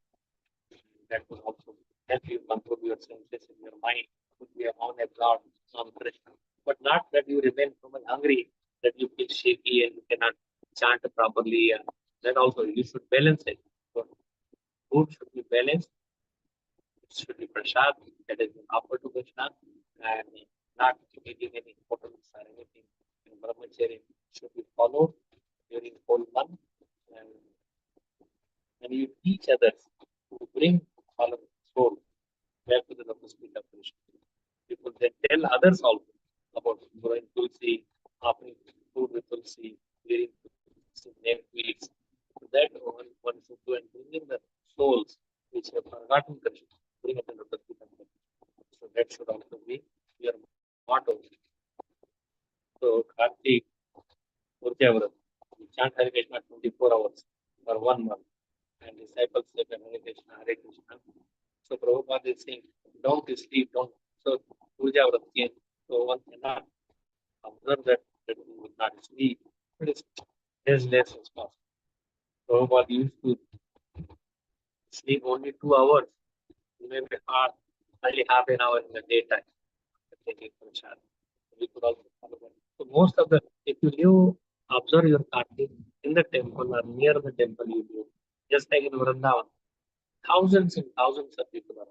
That will also help you control your senses in your mind. Could be on a God, on Krishna. But not that you remain so much hungry that you feel shaky and you cannot chant properly. And that also you should balance it. So food should be balanced. It should be prasad that is offered to Krishna, and not eating any hotels or anything. And brahmacharya should be followed during whole month, and you teach others to bring all of soul back to the lotus feet of Krishna. People then tell others also about growing tulsi, offering food with tulsi, wearing tulsi neck weeds. So that one should do, and bringing the souls which have forgotten Krishna, bring it to the lotus feet of Krishna. So that should also be your motto. So Kartik, Urjavrat, we chant Hare Krishna 24 hours for 1 month, and disciples say Hare Krishna, Hare Krishna. So Prabhupada is saying, don't sleep, don't. So Puja Vrat, so one cannot observe that we would not sleep. It is as less as possible. Prabhupada used to sleep only 2 hours, maybe only half an hour in the daytime. Taking prasad. We could also follow that. So most of the, if you live, observe your Kartik in the temple or near the temple you live, just like in Vrindavan, thousands and thousands of people are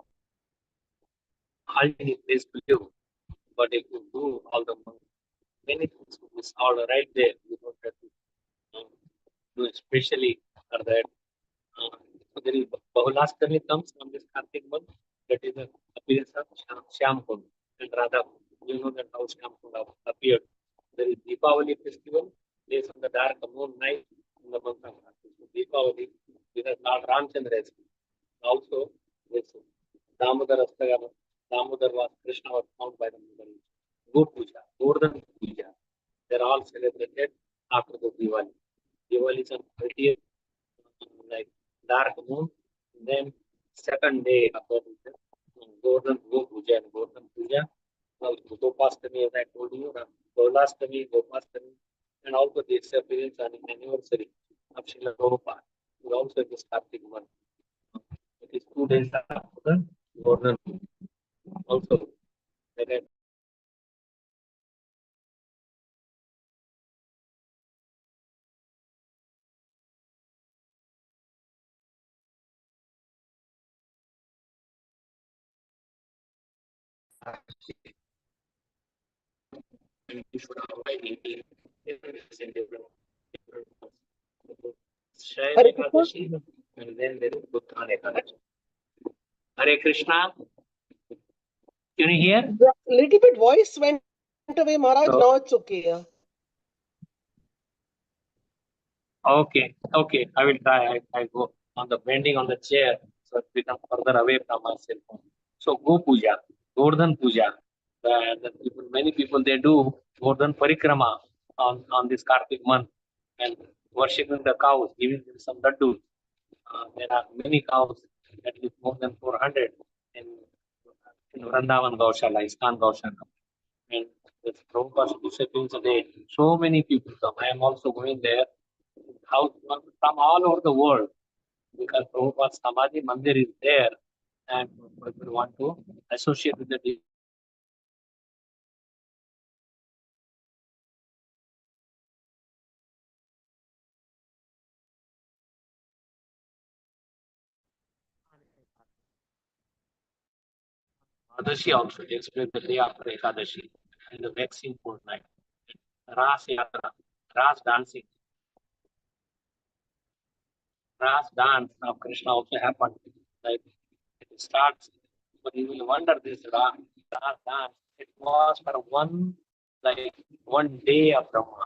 hardly place to live. But if you do all the many things is all right there. You don't have to do especially for that. So there is Bahulaskami comes on this Kartik month. That is the appearance of Shyam Kund and Radha. You know that how Shyam Kund appeared. There is Deepavali festival, placed on the dark moon night in the month of Kartik. So Deepavali, because Lord Ramchandra has also this Damodar Astagama. Damodar was Krishna was found by the mother. Go Puja, Gordhan Puja. They're all celebrated after the Diwali. Diwali is on 30th, like dark moon. Then second day after the Gordhan Go Puja and Gordhan Puja. Now Gopastami, as I told you, Golastami, Gopastami, and also the disappearance and anniversary of Srila Prabhupada. is also in this Kartik month. It is 2 days after the Govardhan. Also, like I you should avoid eating different in different months. Shayad Hare Krishna. Ekadashi, and then there is Buddha Ekadashi. Hare Krishna, can you hear? The little bit voice went away, Maharaj. Now So, it's okay. Yeah. okay, okay, I will try. I go on the bending on the chair so it become further away from my cell phone. So, Go Puja, Govardhan Puja. The people, many people they do Govardhan Parikrama on this Kartik month and worshipping the cows, giving them some laddus. There are many cows, at least more than 400 in, in Vrindavan Gaushala, Iskan Gaushala. And the Prabhupada disciplines a day. So many people come. I am also going there. How from all over the world because Prabhupada's Samadhi Mandir is there and people want to associate with the Ekadashi also takes place the day after Ekadashi and the waxing fortnight. Ras Yatra, Ras dancing, Ras dance of Krishna also happened. Like it starts, but you will wonder this Ras dance. It was for like 1 day of Brahma.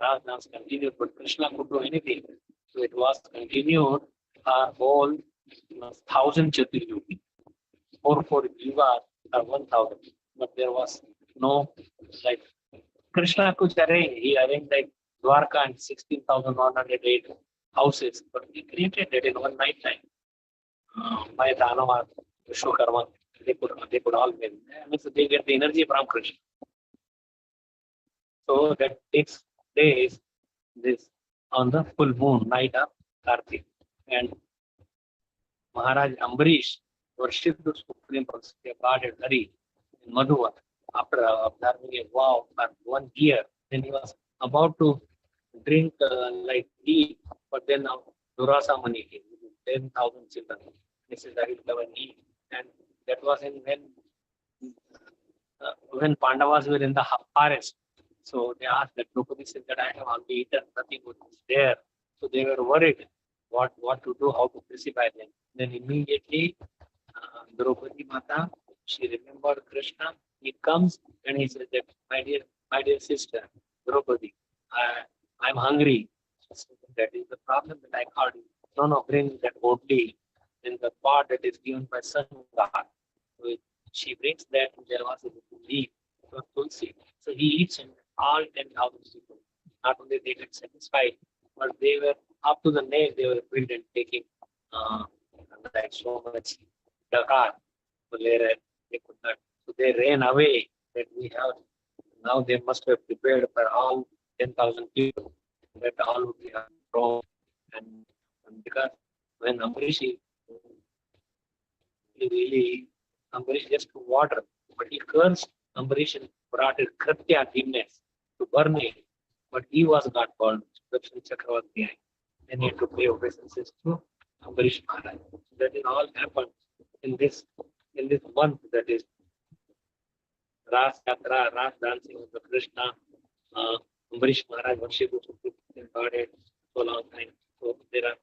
Ras dance continued, but Krishna could do anything. So it was continued our whole 1,000 Chaturyugi. 4 yuvas are 1,000. But there was no like Krishna could arrange. He arranged like Dwarka and 16,108 houses, but he created it in one night time. By Dhanava, Vishwakarma, they could all win. Means they get the energy from Krishna. So that takes place this on the full moon night of Kartik. And Maharaj Ambarish worshipped the Supreme Personality of Godhead Hari in Madhuva after observing a vow for 1 year. Then he was about to drink like tea, but then Durasa Mani came, 10,000 children. This is Hari Lavani. And that was when Pandavas were in the forest. So they asked that Draupadi said that I have already eaten, nothing good is there. So they were worried what to do, how to pacify them. Then immediately Draupadi Mata, she remembered Krishna. He comes and he says that my dear sister, Draupadi, I'm hungry. So that is the problem that I called you. No, no, bring that roti in the pot that is given by sun god. So she brings that and there was a leaf for Tulsi. So he eats and all 10,000 people. Not only they get satisfied, but they were up to the neck, they were filled and taking uh, like so much dakar. So they could not. So they ran away that we have now they must have prepared for all 10,000 people that all would be wrong. And, and because when Amrish he really Ambarish just to water, but he cursed Ambarish and brought his Kratya demons to burn him. But he was not burned. Sudarshan Chakra was behind. And he had to pay obeisances to Ambarish Maharaj. That is all happened in this month that is Ras Yatra, Ras dancing with the Krishna, Ambarish Maharaj worship in Godhead for a long time. So there are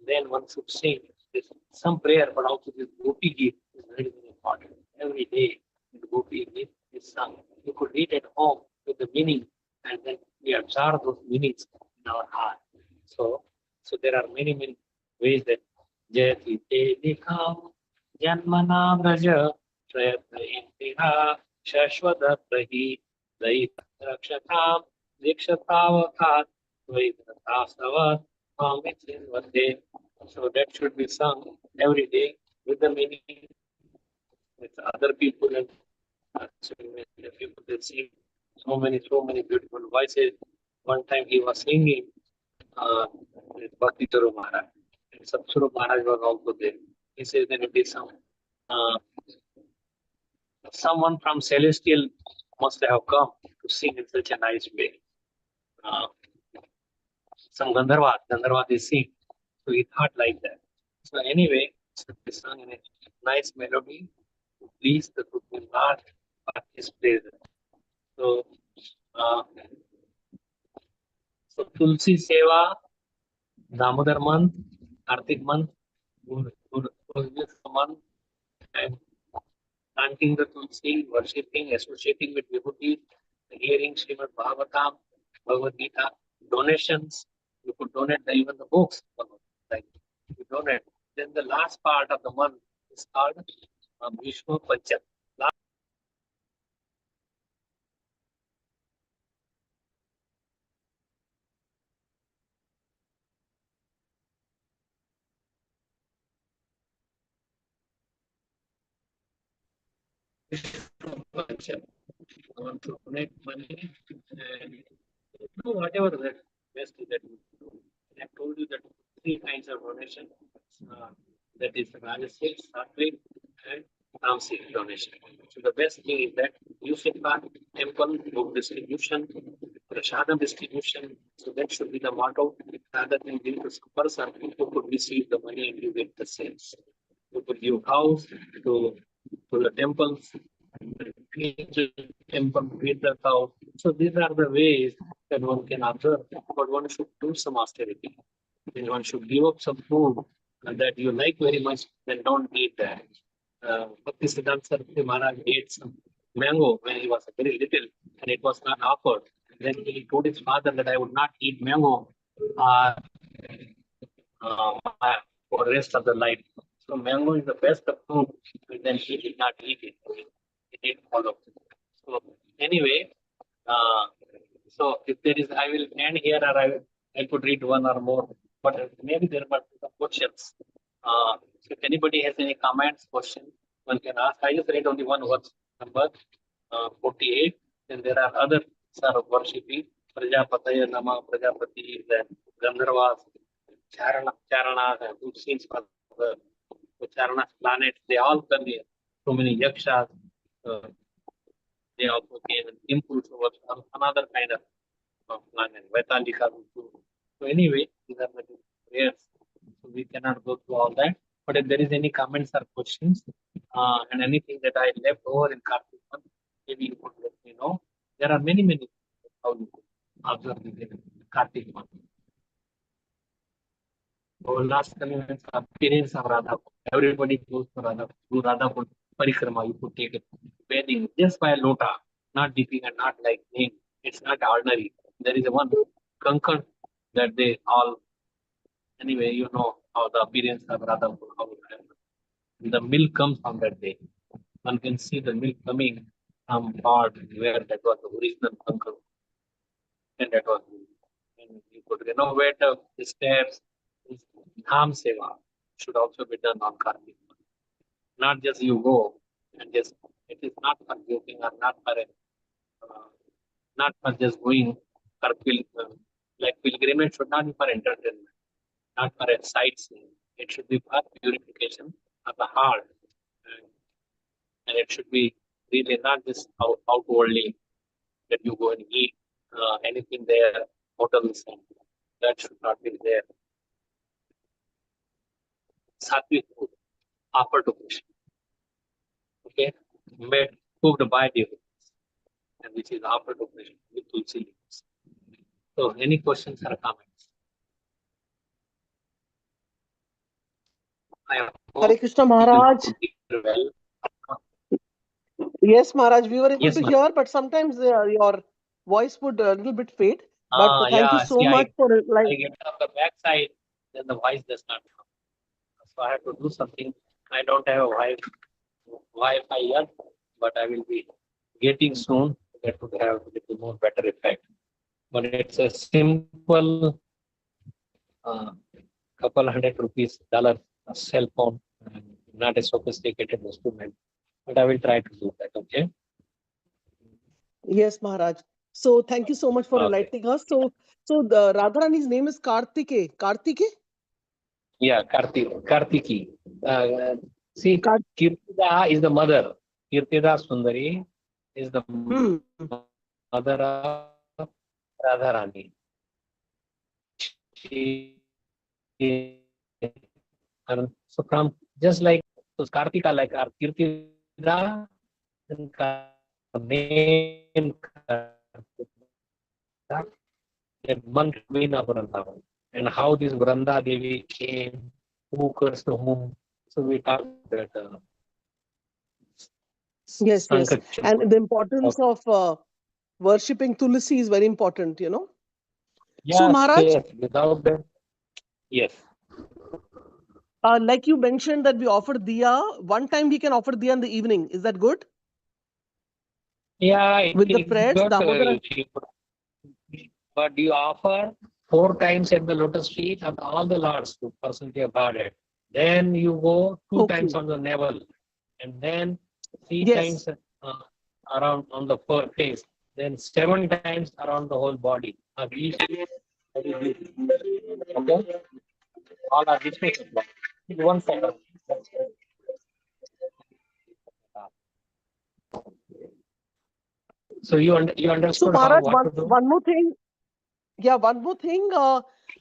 then one should sing this some prayer, but also this Gopi Geet is very, very important. Every day the Gopi Geet is sung. You could read at home with the meaning and then we absorb those meanings in our heart. So so there are many, many ways that Jayati Te Dikham Janmana Braja Prayatna Intiha Shashwadatrahi Dai Rakshatam Dikshatavathat Vaidatasavat Mamitin Vande. So that should be sung every day with the meaning with other people and so the people that sing so many beautiful voices. One time he was singing with Bhakti Taru Maharaj. And Satsuru Maharaj was also there. He says that it is someone from celestial must have come to sing in such a nice way. Some Gandharva they sing. So he thought like that. So anyway, they sung in a nice melody to please the Supreme Lord for his praises. So, uh, so Tulsi Seva, Damodar month, Kartik month, this month, and planting the Tulsi, worshipping, associating with Vibhuti, hearing Srimad Bhagavatam, Bhagavad Gita, donations. You could donate even the books. Like you donate. Then the last part of the month is called Vishnu Pancham. Pancham. I want to donate money and do whatever that best that you do. I have told you that three kinds of donation. Uh, that is Rajasic, Sattvic, and Tamasic donation. So the best thing is that you should buy temple book distribution, prashadam distribution. So that should be the motto. Rather than give to some person who could receive the money and you get the sales. You could give house to the temples, feed the temple, feed the cow. So these are the ways that one can observe, but one should do some austerity. Then one should give up some food that you like very much, then don't eat that. Bhaktisiddhanta Saraswati Maharaj ate some mango when he was very little and it was not offered. Then he told his father that I would not eat mango uh, for the rest of the life. So mango is the best of fruit, and then he did not eat it. He did follow. So anyway, uh, so if there is, I will end here, or I could read one or more, but maybe there must be some questions. So if anybody has any comments, questions, one can ask. I just read only one verse, number 48. Then there are other sort of worshipping. Prajapataya Nama, Prajapati, then Gandharvas, Charanas, and who scenes for the Charanas planets. They all come here. So many yakshas. Uh, they also came and improved over another kind of planet, Vetalika. So anyway, these are the prayers. So we cannot go through all that. But if there is any comments or questions, and anything that I left over in Kartik month, maybe you could let me know. There are many how you could observe the Kartik month. So last comments appearance of Radha. Everybody goes to Radha, do Radha Parikrama. You could take it bathing just by a lota, not dipping and not like name. It's not ordinary. There is a one concern that they all. Anyway, you know how the appearance of Radha, how it happens. The milk comes on that day. One can see the milk coming from part where that was the original concern, and that was. And you could renovate the stairs. Dham Seva should also be done on Kartik. Not just you go and just, it is not for joking or not for not for just going for like pilgrimage should not be for entertainment, not for a sightseeing. It should be for purification of the heart, and it should be really not just outwardly that you go and eat anything there, hotels, and that should not be there. Sattvic food offered to Krishna, okay, made cooked by devotees, and which is offered to Krishna with tulsi leaves. So, any questions or comments? I Hare hope Krishna people Maharaj. could hear well. Yes, Maharaj, we were able Yes, to ma'am. hear, but sometimes your voice would a little bit fade. But thank you Yeah. so See, much for I get on the backside, then the voice does not come. So I have to do something. I don't have a Wi-Fi yet, but I will be getting soon. That would have a little more better effect. But it's a simple uh, couple $100 dollar cell phone, not a sophisticated instrument. But I will try to do that. Okay. Yes, Maharaj. So thank you so much for Okay. enlightening us. So the Radharani's name is Kartike. Kartike? Yeah, Kartiki. See, Kar- Kirtida is the mother. Kirtida Sundari is the mother Hmm. of Radharani. She, and so from just like so Kartika, like our Kirtida, then name that month queen of Vrindavan, and how this Vranda Devi came, who cursed whom. So we talk about that Yes, yes. Sankacham. And the importance of worshipping Tulsi is very important, So, Yes, Maharaj, yes, without that, yes. like you mentioned that we offer diya, one time we can offer diya in the evening. Is that good? Yeah, it With the is prayers, good Damodara? if you but you offer 4 times at the lotus feet of all the lords to personality of Godhead. Then you go 2 times Okay. on the navel, and then three Yes. times around on the face, then 7 times around the whole body. Of each, okay? All are distinct. One second. So you So, understood how Maharaj, what to do? one more thing. Yeah, one more thing.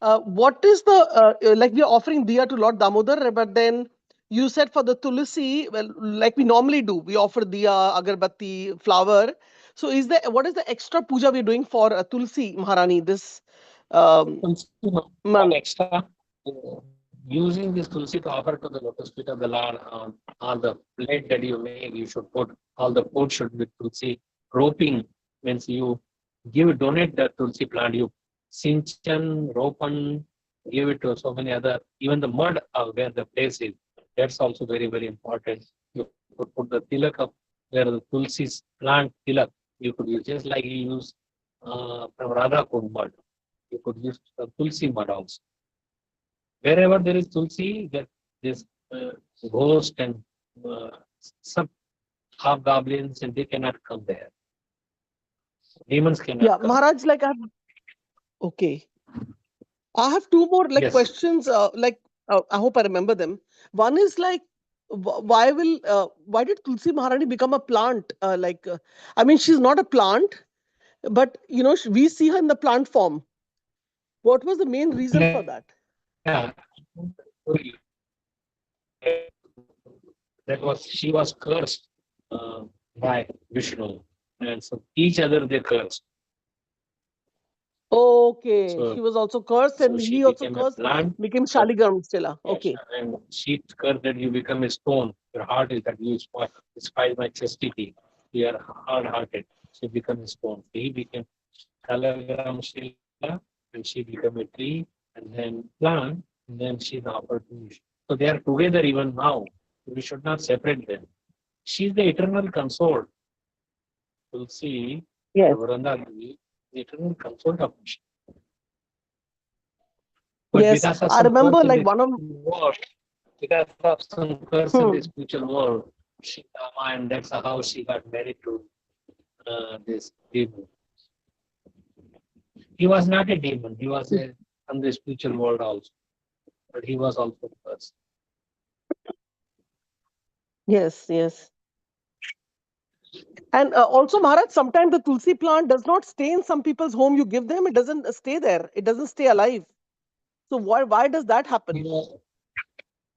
What is the like we are offering diya to Lord Damodar, but then you said for the tulsi, well, like we normally do, we offer diya, agarbatti, flower. So, is there what is the extra puja we're doing for Tulsi Maharani this One month? extra using this tulsi to offer to the lotus feet of the Lord on the plate that you make, you should put all the food should be tulsi. Roping means you donate the tulsi plant, you sinchan, ropan, give it to so many other, even the mud where the place is. That's also very, very important. You could put the tilak up where the tulsi's plant tilak. You could use just like you use from Radha Kund mud. You could use tulsi mud also. Wherever there is tulsi, there is uh, ghost and uh, some hobgoblins, and they cannot come there. Demons Yeah, cannot come. Maharaj, like I have okay. I have two more like Yes. questions. I hope I remember them. One is like, why did Tulsi Maharani become a plant? I mean, she's not a plant, but we see her in the plant form. What was the main reason for that? Yeah. That was she was cursed by Vishnu, and so each other they cursed. Okay, she So was also cursed, so and she he also became a cursed, plant. became But Shaligram Stila. yes, Okay, and she cursed that you become a stone. Your heart is that you despise my chastity. You are hard-hearted. She became a stone. He became Shalagram Shila, and she became a tree, and then plant, and then she's offered to you. So they are together even now. We should not separate them. She's the eternal consort. Tulsi, the yes, Vranda Devi, the eternal consort of Vishnu. But yes. because of I some remember curse in like this one of world, because of some curse in this hmm, spiritual world, she and that's how she got married to this demon. He was not a demon. He was a from the spiritual world also, but he was also cursed. yes, yes. And also, Maharaj, sometimes the tulsi plant does not stay in some people's home. You give them, it doesn't stay there. It doesn't stay alive. So why does that You happen?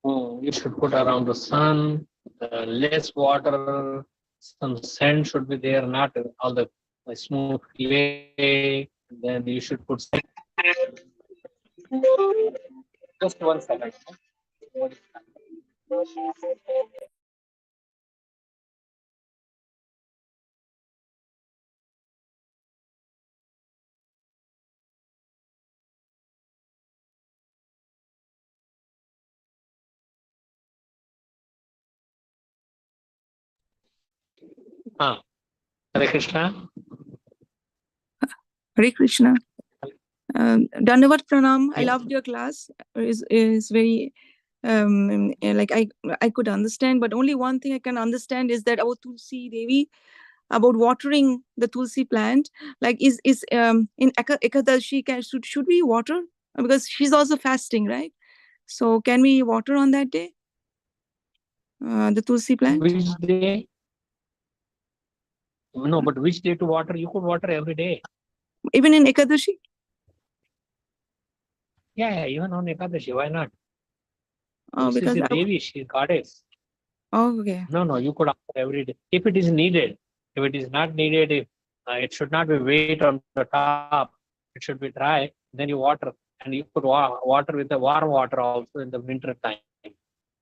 know, you should put around the sun, less water, some sand should be there, not all the smooth clay. Then you should put just 1 second. Ah, Hare Krishna. Hare Krishna. Dandavat Pranam. I loved your class. Is very like I could understand, but only one thing I can understand is that about Tulsi Devi, about watering the Tulsi plant. Like is in Ekadashi should we water because she's also fasting, right? So can we water on that day? The tulsi plant? Which day? No, but which day to water? You could water every day. Even in Ekadashi? Yeah, even on Ekadashi, why not? Oh, This is because a Devi, she is goddess. oh, okay. No, you could offer every day. If it is needed. If it is not needed, if it should not be weight on the top, it should be dry, then you water. And you could water with the warm water also in the winter time.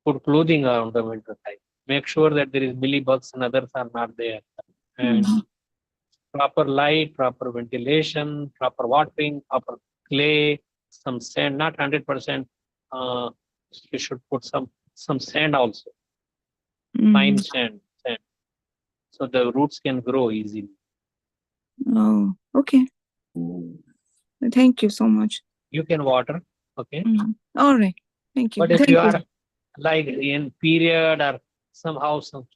Put clothing around the winter time. Make sure that there is mealybugs and others are not there. And proper light, proper ventilation, proper watering, proper clay, some sand, not 100%. You should put some sand also, fine sand, so the roots can grow easily. Oh, okay. Thank you so much. You can water, okay. All right. Thank you. But if Thank you are like in period or somehow some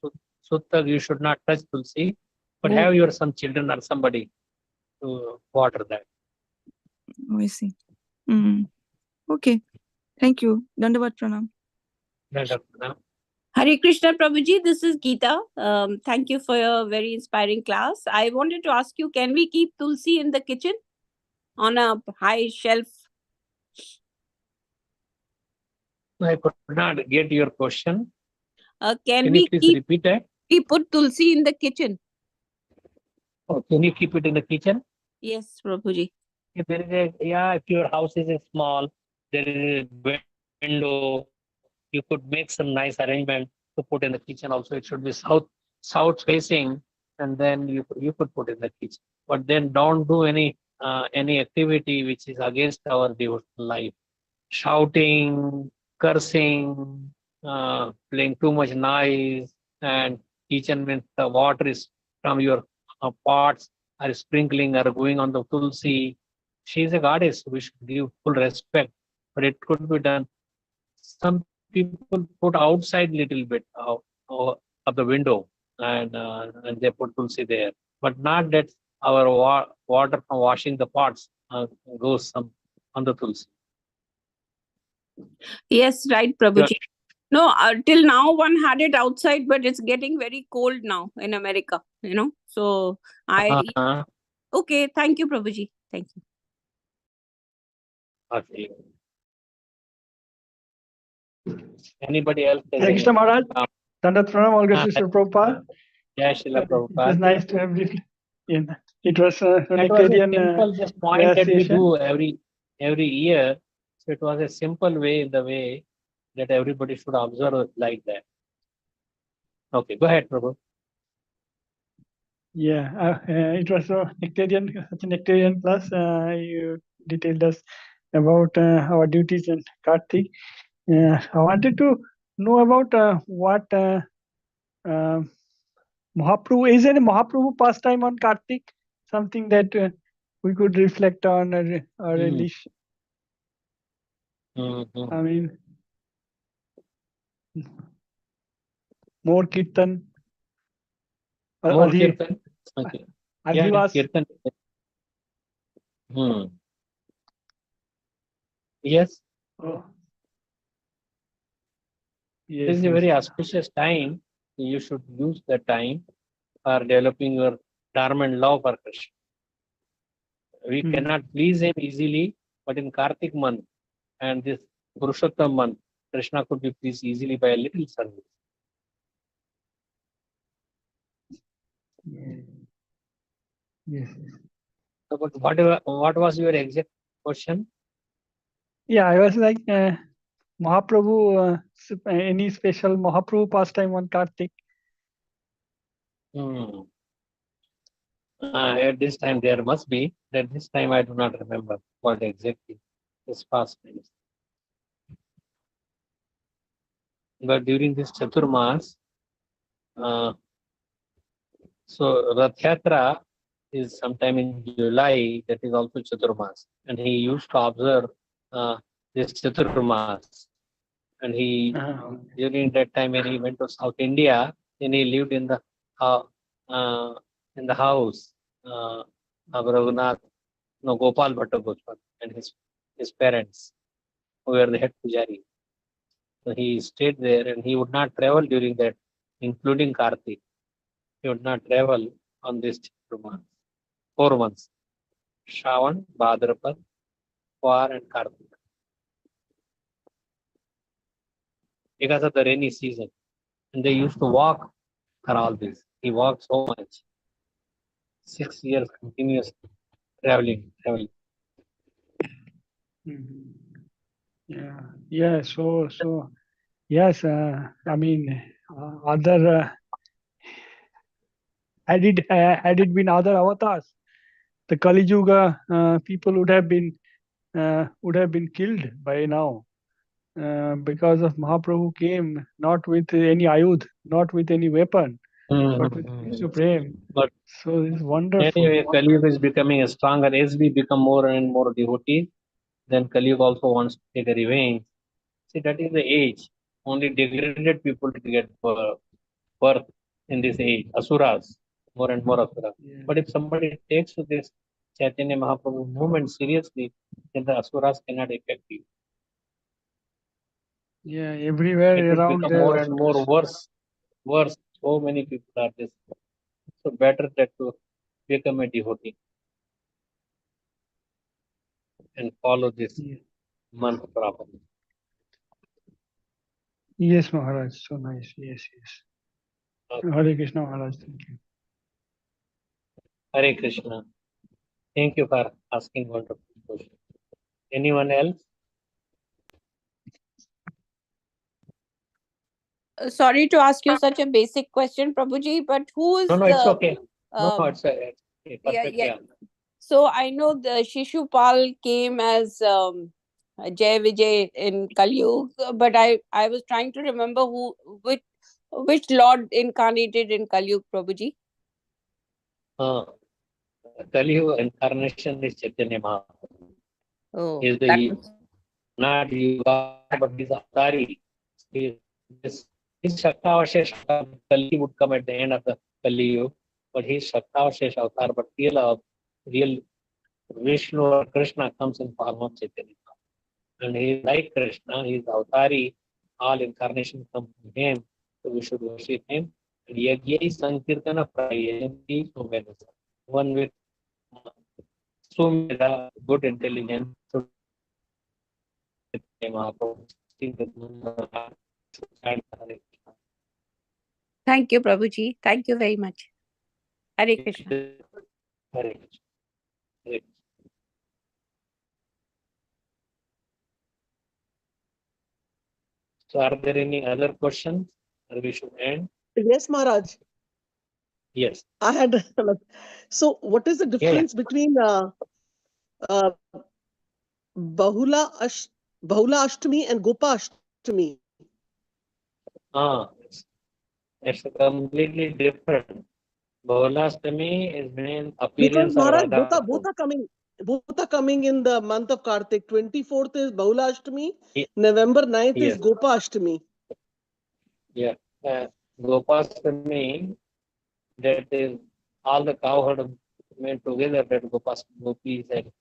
sutta, you should not touch tulsi, but have your some children or somebody to water that. Oh, I see. Okay. Thank you. Dandavat Pranam. Hare Krishna Prabhuji, this is Geeta. Thank you for your very inspiring class. I wanted to ask you, can we keep tulsi in the kitchen on a high shelf? I could not get your question. Can you please repeat that? We put tulsi in the kitchen? Oh, can you keep it in the kitchen? Yes, Prabhuji. If there is if your house is small, there is a window, you could make some nice arrangement to put in the kitchen also. It should be south facing, and then you could put in the kitchen. But then don't do any activity which is against our devotional life. Shouting, cursing, playing too much noise, and kitchen means the water is from your pots are sprinkling or going on the tulsi. She is a goddess. We should give full respect, but it could be done. Some people put outside little bit of the window, and they put tulsi there, but not that our water from washing the pots goes on the tulsi. Yes, right, Prabhuji. No, till now one had it outside, but it's getting very cold now in America, So okay, thank you, Prabhuji. Thank you. Okay. Anybody else? Hare Krishna Maharaj. Dandavat Pranam, all good to Prabhupada. Yeah, Srila Prabhupada. It was nice to have you. It was an simple just point that we do every year. So it was a simple way, the way that everybody should observe it like that. Okay, go ahead, Prabhu. Yeah, it was such a nectarian class. You detailed us about our duties in Kartik. I wanted to know about what Mahaprabhu, is there a Mahaprabhu pastime on Kartik? Something that we could reflect on or really. I mean, more kirtan. More kirtan. Okay. Kirtan. Yes. Oh. Yes, this is a very auspicious time. You should use the time for developing your dharma and love for Krishna. We cannot please him easily, but in Kartik month and this Purushottam month, Krishna could be pleased easily by a little service. Yes. So, but what was your exact question? Yeah, I was like, Mahaprabhu, any special Mahaprabhu pastime on Kartik? At this time there must be. At this time I do not remember what exactly his pastime is. But during this Chaturmas, so Rath Yatra is sometime in July, that is also Chaturmas. And he used to observe this Chaturmas. And he, during that time when he went to South India, then he lived in the house of Raghunath, Gopal Bhatta Goswami and his parents, who were the head pujari. So he stayed there and he would not travel during that, including Kartik. He would not travel on this 4 months. Shravan, Bhadrapad, Par and Kartik. Because of the rainy season. And they used to walk for all this. He walked so much. 6 years continuous traveling. Mhm. Yeah. So yes. I mean, other had it been other avatars, the Kali Yuga people would have been killed by now. Because of Mahaprabhu came not with any ayudh, not with any weapon, but with Supreme. But So it's wonderful. anyway, Kali Yuga is becoming stronger as we become more and more devotees. Then Kali Yuga also wants to take a revenge. See, that is the age. Only degraded people to get birth in this age. Asuras, more and more asuras. Yeah. But if somebody takes to this Chaitanya Mahaprabhu movement seriously, then the asuras cannot affect you. Yeah, everywhere It will around become there. more and more worse. So many people are this. So better that to become a devotee and follow this Yeah. mantra properly. Yes, Maharaj. So nice. Yes. Okay. Hare Krishna, Maharaj. Thank you. Hare Krishna. Thank you for asking wonderful questions. Anyone else? Sorry to ask you such a basic question, Prabhuji, but who is No, it's okay. it's Okay. Perfect. Yeah. So I know the Shishupal came as Jai Vijay in Kali Yuga, but I was trying to remember which Lord incarnated in Kali Yuga, Prabhuji. Kali Yuga incarnation is Chaitanya Mahaprabhu. Oh, He is the not Yuga, but he's Avatari. His Shaktavashesh Kali would come at the end of the Kali Yuga, but his Shaktavashesh avatar, but real Vishnu or Krishna comes in form of Chaitanya. And he is like Krishna, he is Avatari, all incarnation come from him, so we should worship him. And Yagyai Sankirtana Prayayanti Sumedasa. One with Sumeda, good intelligence, should thank you, Prabhuji. Thank you very much. Hare Krishna. Hare Krishna. So are there any other questions or we should end? Yes, Maharaj. Yes. I had. So, what is the difference between Bahula Ashtami and Gopa Ashtami? It's completely different. Bhaulastami is main appearance Because of Maharaj, Radha. both are coming in the month of Kartik. 24th is Bahula Ashtami, Ye- November 9th is Yes. Gopa Ashtami. Yeah. Gopastami, that is all the cowherd made together, that Gopis and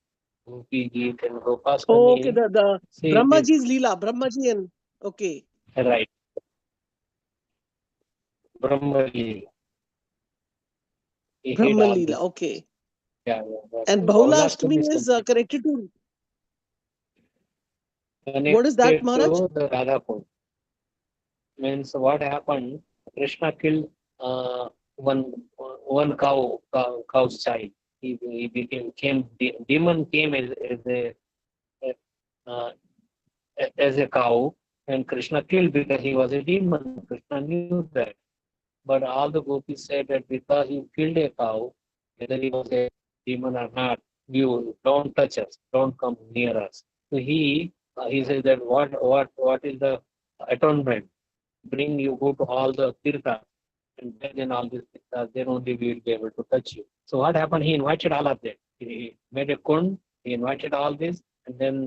Gopi Geet and Gopastami. Oh, okay, the See, Brahmaji's Leela, Brahmaji and okay. Right. Brahma Brahma Leela, okay. Yeah. And Bahula Ashtami is connected to. What is that, Maharaj? To the Radha Kund. Means what happened? Krishna killed one cow's child. He became demon came uh, as a cow, and Krishna killed because he was a demon. Krishna knew that, but all the gopis said that because he killed a cow, whether he was a demon or not, you don't touch us, don't come near us. So he said that what is the atonement? Bring you go to all the tirthas and then all these tirthas, then only we will be able to touch you. So what happened? He invited all of them. He made a kund. He invited all this, and then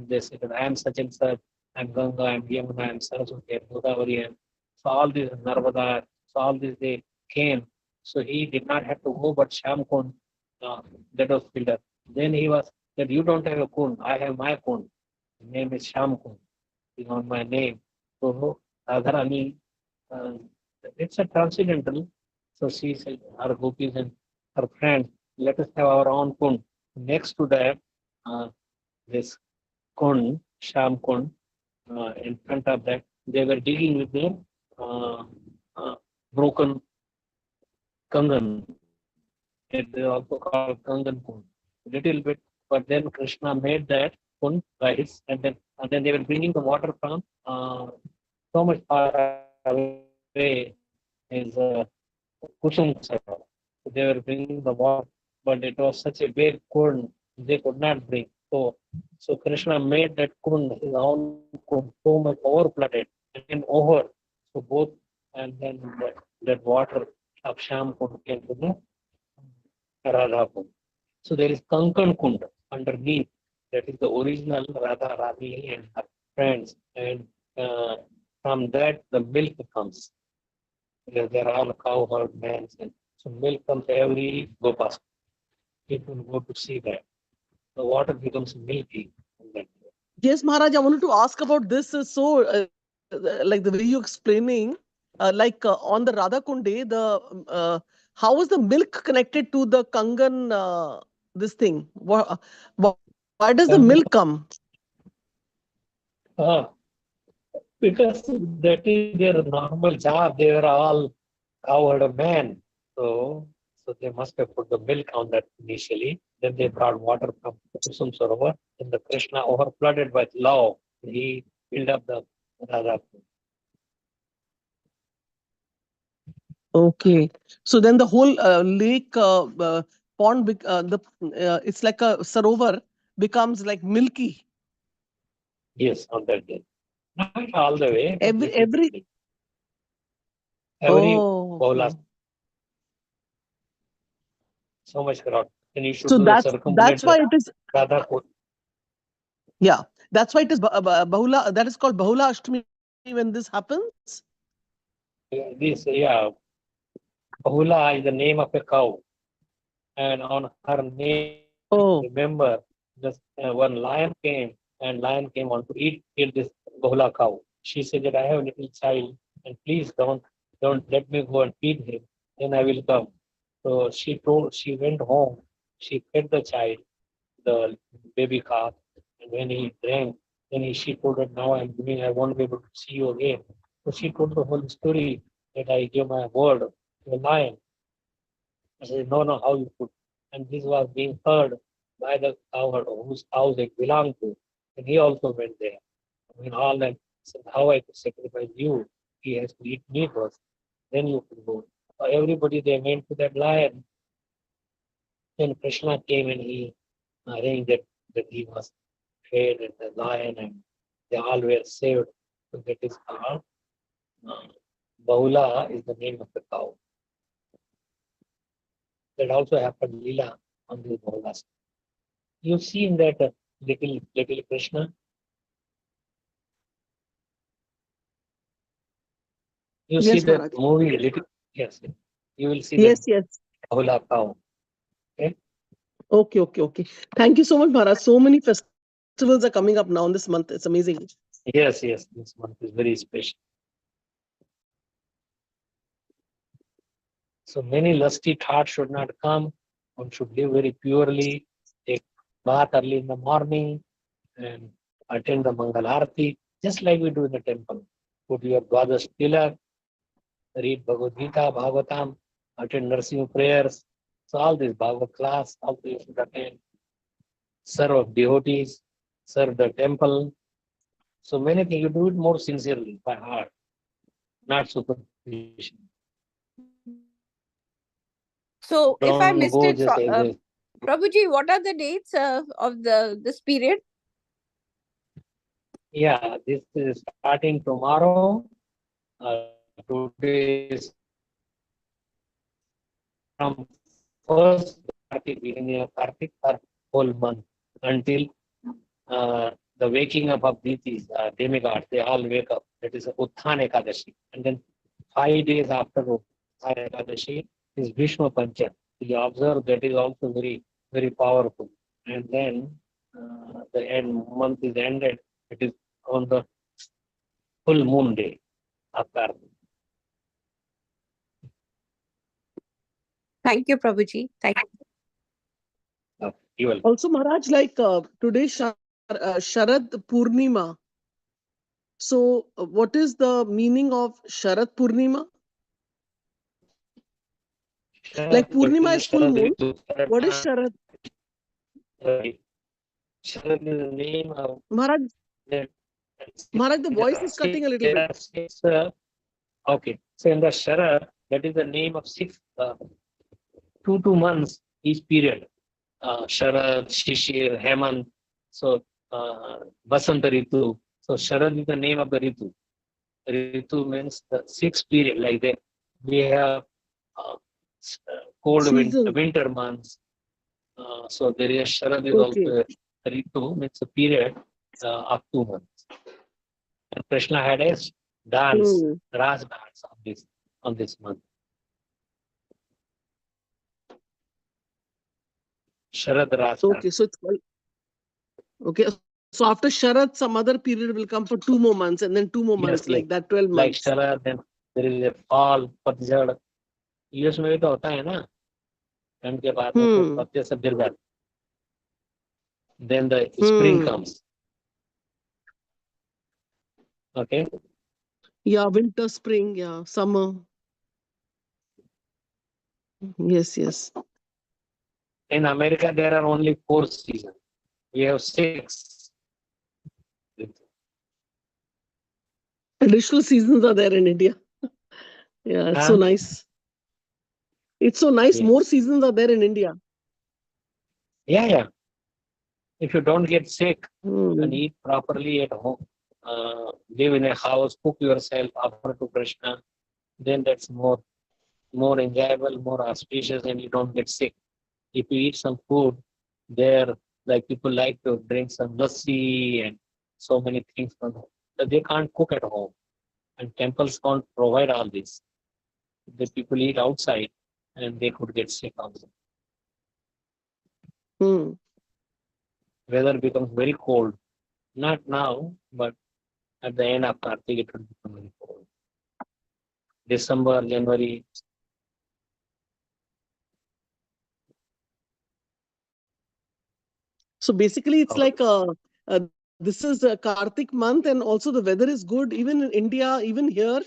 they said, I am such and such. I'm Ganga. I'm Yamuna. I'm Saraswati. I'm Godavari. So all these Narmada. So all these they came. So he did not have to go, but Sham Kund, that was filled up. Then he was that you don't have a kund. I have my kund. His name is Sham Kund. Is on my name. So Radharani, it's a transcendental. So she said, her gopis and her friends, let us have our own kund. Next to that, this kund, Sham kund, in front of that, they were digging with their broken kangan. It is also called kangan kund. Little bit, but then Krishna made that kund rise, and then they were bringing the water from so much far away is Kusum Sarovar. So they were bringing the water, but it was such a big kund they could not bring. So Krishna made that kund his own kund so much over flooded and then over. So both and then that water of Sham kund came to the Radha kund. So there is Kankan kund underneath. That is the original Radha Rani and her friends, and from that the milk comes. There are all cow herd men, and so milk comes every gopas. People go to see that. The water becomes milky. Yes, Maharaj, I wanted to ask about this. So, like the way you're explaining, on the Radha Kunde, how is the milk connected to the Kangan, this thing? Why does the milk come? Because that is their normal job. They were all cowherd men. So they must have put the milk on that initially. Then they brought water from Kusum Sarovar. And the Krishna overflooded with love. He filled up the Radha. Okay. So then the whole lake, pond, it's like a sarovar becomes like milky. Yes, on that day. Not all the way. But Every every oh, bowl okay. so much crowd. And you should So do the that's why it is. Radha. Yeah, that's why it is Bahula. That is called Bahula Ashtami when this happens. This, Bahula is the name of a cow. And on her name, Oh, remember, just one lion came, and lion came on to eat this Bahula cow. She said that I have a little child, and please don't let me go and feed him. Then I will come. So she went home. She fed the child, the baby calf, and when he drank, she told her, now I'm doing, I won't be able to see you again. So she told the whole story that I gave my word to a lion. I said, no, how you could? And this was being heard by the cowherd whose house it belonged to. And he also went there. When all that said, how I could sacrifice you? He has to eat me first. Then you could go. So everybody they went to that lion. Then Krishna came and he arranged that he was fed and the lion and they all were saved. So that is called Bahula is the name of the cow. That also happened Lila on the Bahulas. You've seen that little Krishna. You see yes, that Maharaj. movie, little, yes. You will see that Yes. Bahula cow. Okay. Okay. Thank you so much, Maharaj. So many festivals are coming up now in this month. It's amazing. Yes. This month is very special. So many lusty thoughts should not come. One should live very purely, take bath early in the morning, and attend the Mangal Arati, just like we do in the temple. Put your Dwadas Tilak, read Bhagavad Gita, Bhagavatam, attend nursing prayers. So all this Bhagavad class, all this you should attend. Serve devotees, serve the temple. So many things, you do it more sincerely, by heart, not superficially. So if I Don't missed go it, just as a Prabhuji, what are the dates of this period? yeah, this is starting tomorrow. Today is from first Kartik, beginning of Kartik, for whole month until the waking up of these demigods. They all wake up. That is Utthan Ekadashi. And then 5 days after Utthan Ekadashi is Vishnu Pancham. You observe that is also very, very powerful. And then the end month is ended. It is on the full moon day of Kartik. Thank you, Prabhuji. Thank you. You will. Also, Maharaj, like today, Sharad Purnima. So, what is the meaning of Sharad Purnima? Like Purnima is full moon. What is Sharad? Sharad is the name of Maharaj, the Maharaj, the voice is cutting a little there bit. are six, okay, so in the Sharad, that is the name of 6 2 months each period. Sharad, Shishir, Hemant, so Vasanta Ritu. So Sharad is the name of the Ritu. Ritu means the 6th period, like that. We have cold Season. winter months. So there is Sharad is Okay. also Ritu, means a period of 2 months. And Krishna had a dance, Ras dance on this month. Sharad Ras. Okay, so it's okay. So after Sharad, some other period will come for 2 more months, and then 2 more months, like that, 12 Like months. Sharad, then there is a fall, Patjhad. US में भी तो होता है ना, ठंड के बाद में पत्ते सब गिर जाते. Then the spring comes. Okay. Yeah, winter, spring, yeah, summer. Yes, yes. In America, there are only 4 seasons. We have 6. Additional seasons are there in India. Yeah, it's so nice. It's so nice. Yes. More seasons are there in India. Yeah, yeah. If you don't get sick and eat properly at home, live in a house, cook yourself, offer to Krishna, then that's more enjoyable, more auspicious, and you don't get sick. If you eat some food, there, like people like to drink some lassi and so many things from home, but they can't cook at home, and temples can't provide all this. The people eat outside, and they could get sick also. Weather becomes very cold. Not now, but at the end of Kartik, it will become very cold. December, January. So basically, it's like this is a Kartik month, and also the weather is good, even in India, even here.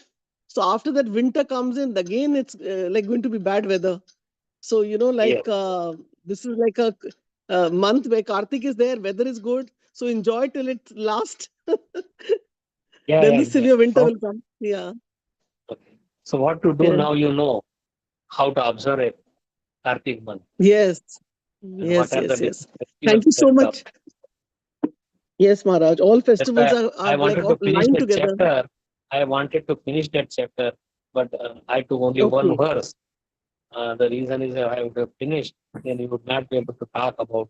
So after that, winter comes in, again, it's like going to be bad weather. So, like this is like a month where Kartik is there, weather is good. So enjoy till it lasts. Then the severe winter will come. Yeah. Okay. So what to do now? You know how to observe a Kartik month. Yes. Yes. Thank you so much. Yes, Maharaj. All festivals are like lined together. Chapter. I wanted to finish that chapter, but I took only one verse. The reason is I would have finished, then you would not be able to talk about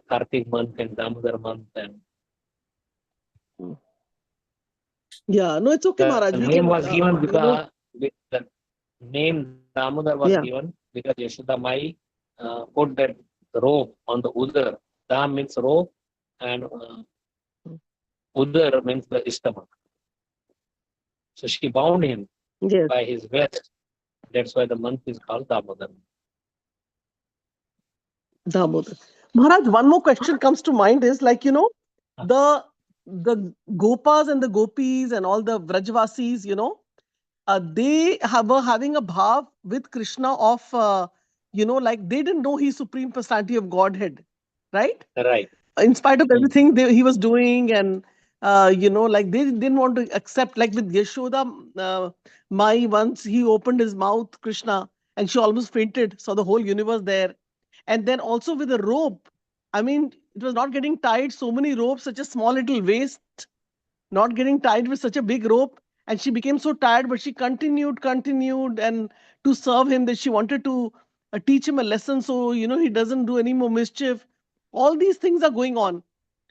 Kartik month and Damodar month. And yeah, no, it's okay, Maharaj. The name was given because the name Damodar was given because Yashoda Mai put that rope on the udar. Dam means rope, and udar means the stomach. So she bound him by his vest. That's why the month is called Damodar. Damodar. Maharaj, one more question comes to mind is like, the Gopas and the Gopis and all the Vrajvasis, they were having a bhav with Krishna of, like they didn't know he's Supreme Personality of Godhead, right? Right. In spite of everything he was doing, and like they didn't want to accept, like with Yashoda Mai, once he opened his mouth, Krishna, and she almost fainted, saw the whole universe there. And then also with a rope, I mean, it was not getting tied, so many ropes, such a small little waist, not getting tied with such a big rope. And she became so tired, but she continued, and to serve him, that she wanted to teach him a lesson, so, he doesn't do any more mischief. All these things are going on.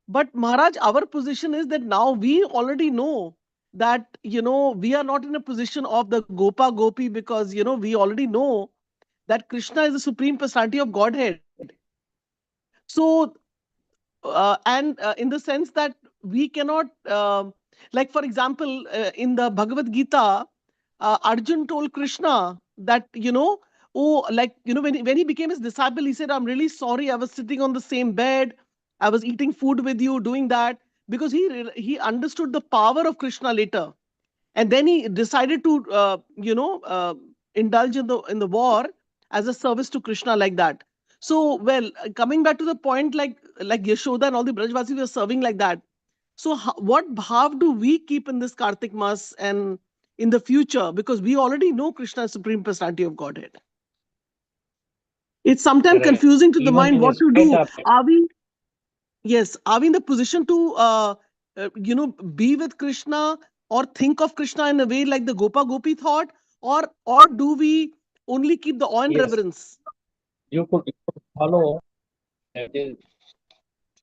But Maharaj, our position is that now we already know that, we are not in a position of the Gopa Gopi, because, we already know that Krishna is the Supreme Personality of Godhead. So, and in the sense that we cannot Like, for example, in the Bhagavad Gita, Arjun told Krishna that, oh, like, when he became his disciple, he said, I'm really sorry. I was sitting on the same bed. I was eating food with you, doing that, because he understood the power of Krishna later. And then he decided to, indulge in the war as a service to Krishna, like that. So, well, coming back to the point, like Yashoda and all the Brajvasis were serving like that. So, what bhav do we keep in this Kartik Mas and in the future? Because we already know Krishna is Supreme Personality of Godhead. It's sometimes Correct. confusing to the Even mind in what to spite do. of it. Are we in the position to be with Krishna or think of Krishna in a way like the Gopa Gopi thought, or do we only keep the awe and Yes, reverence? you could follow that is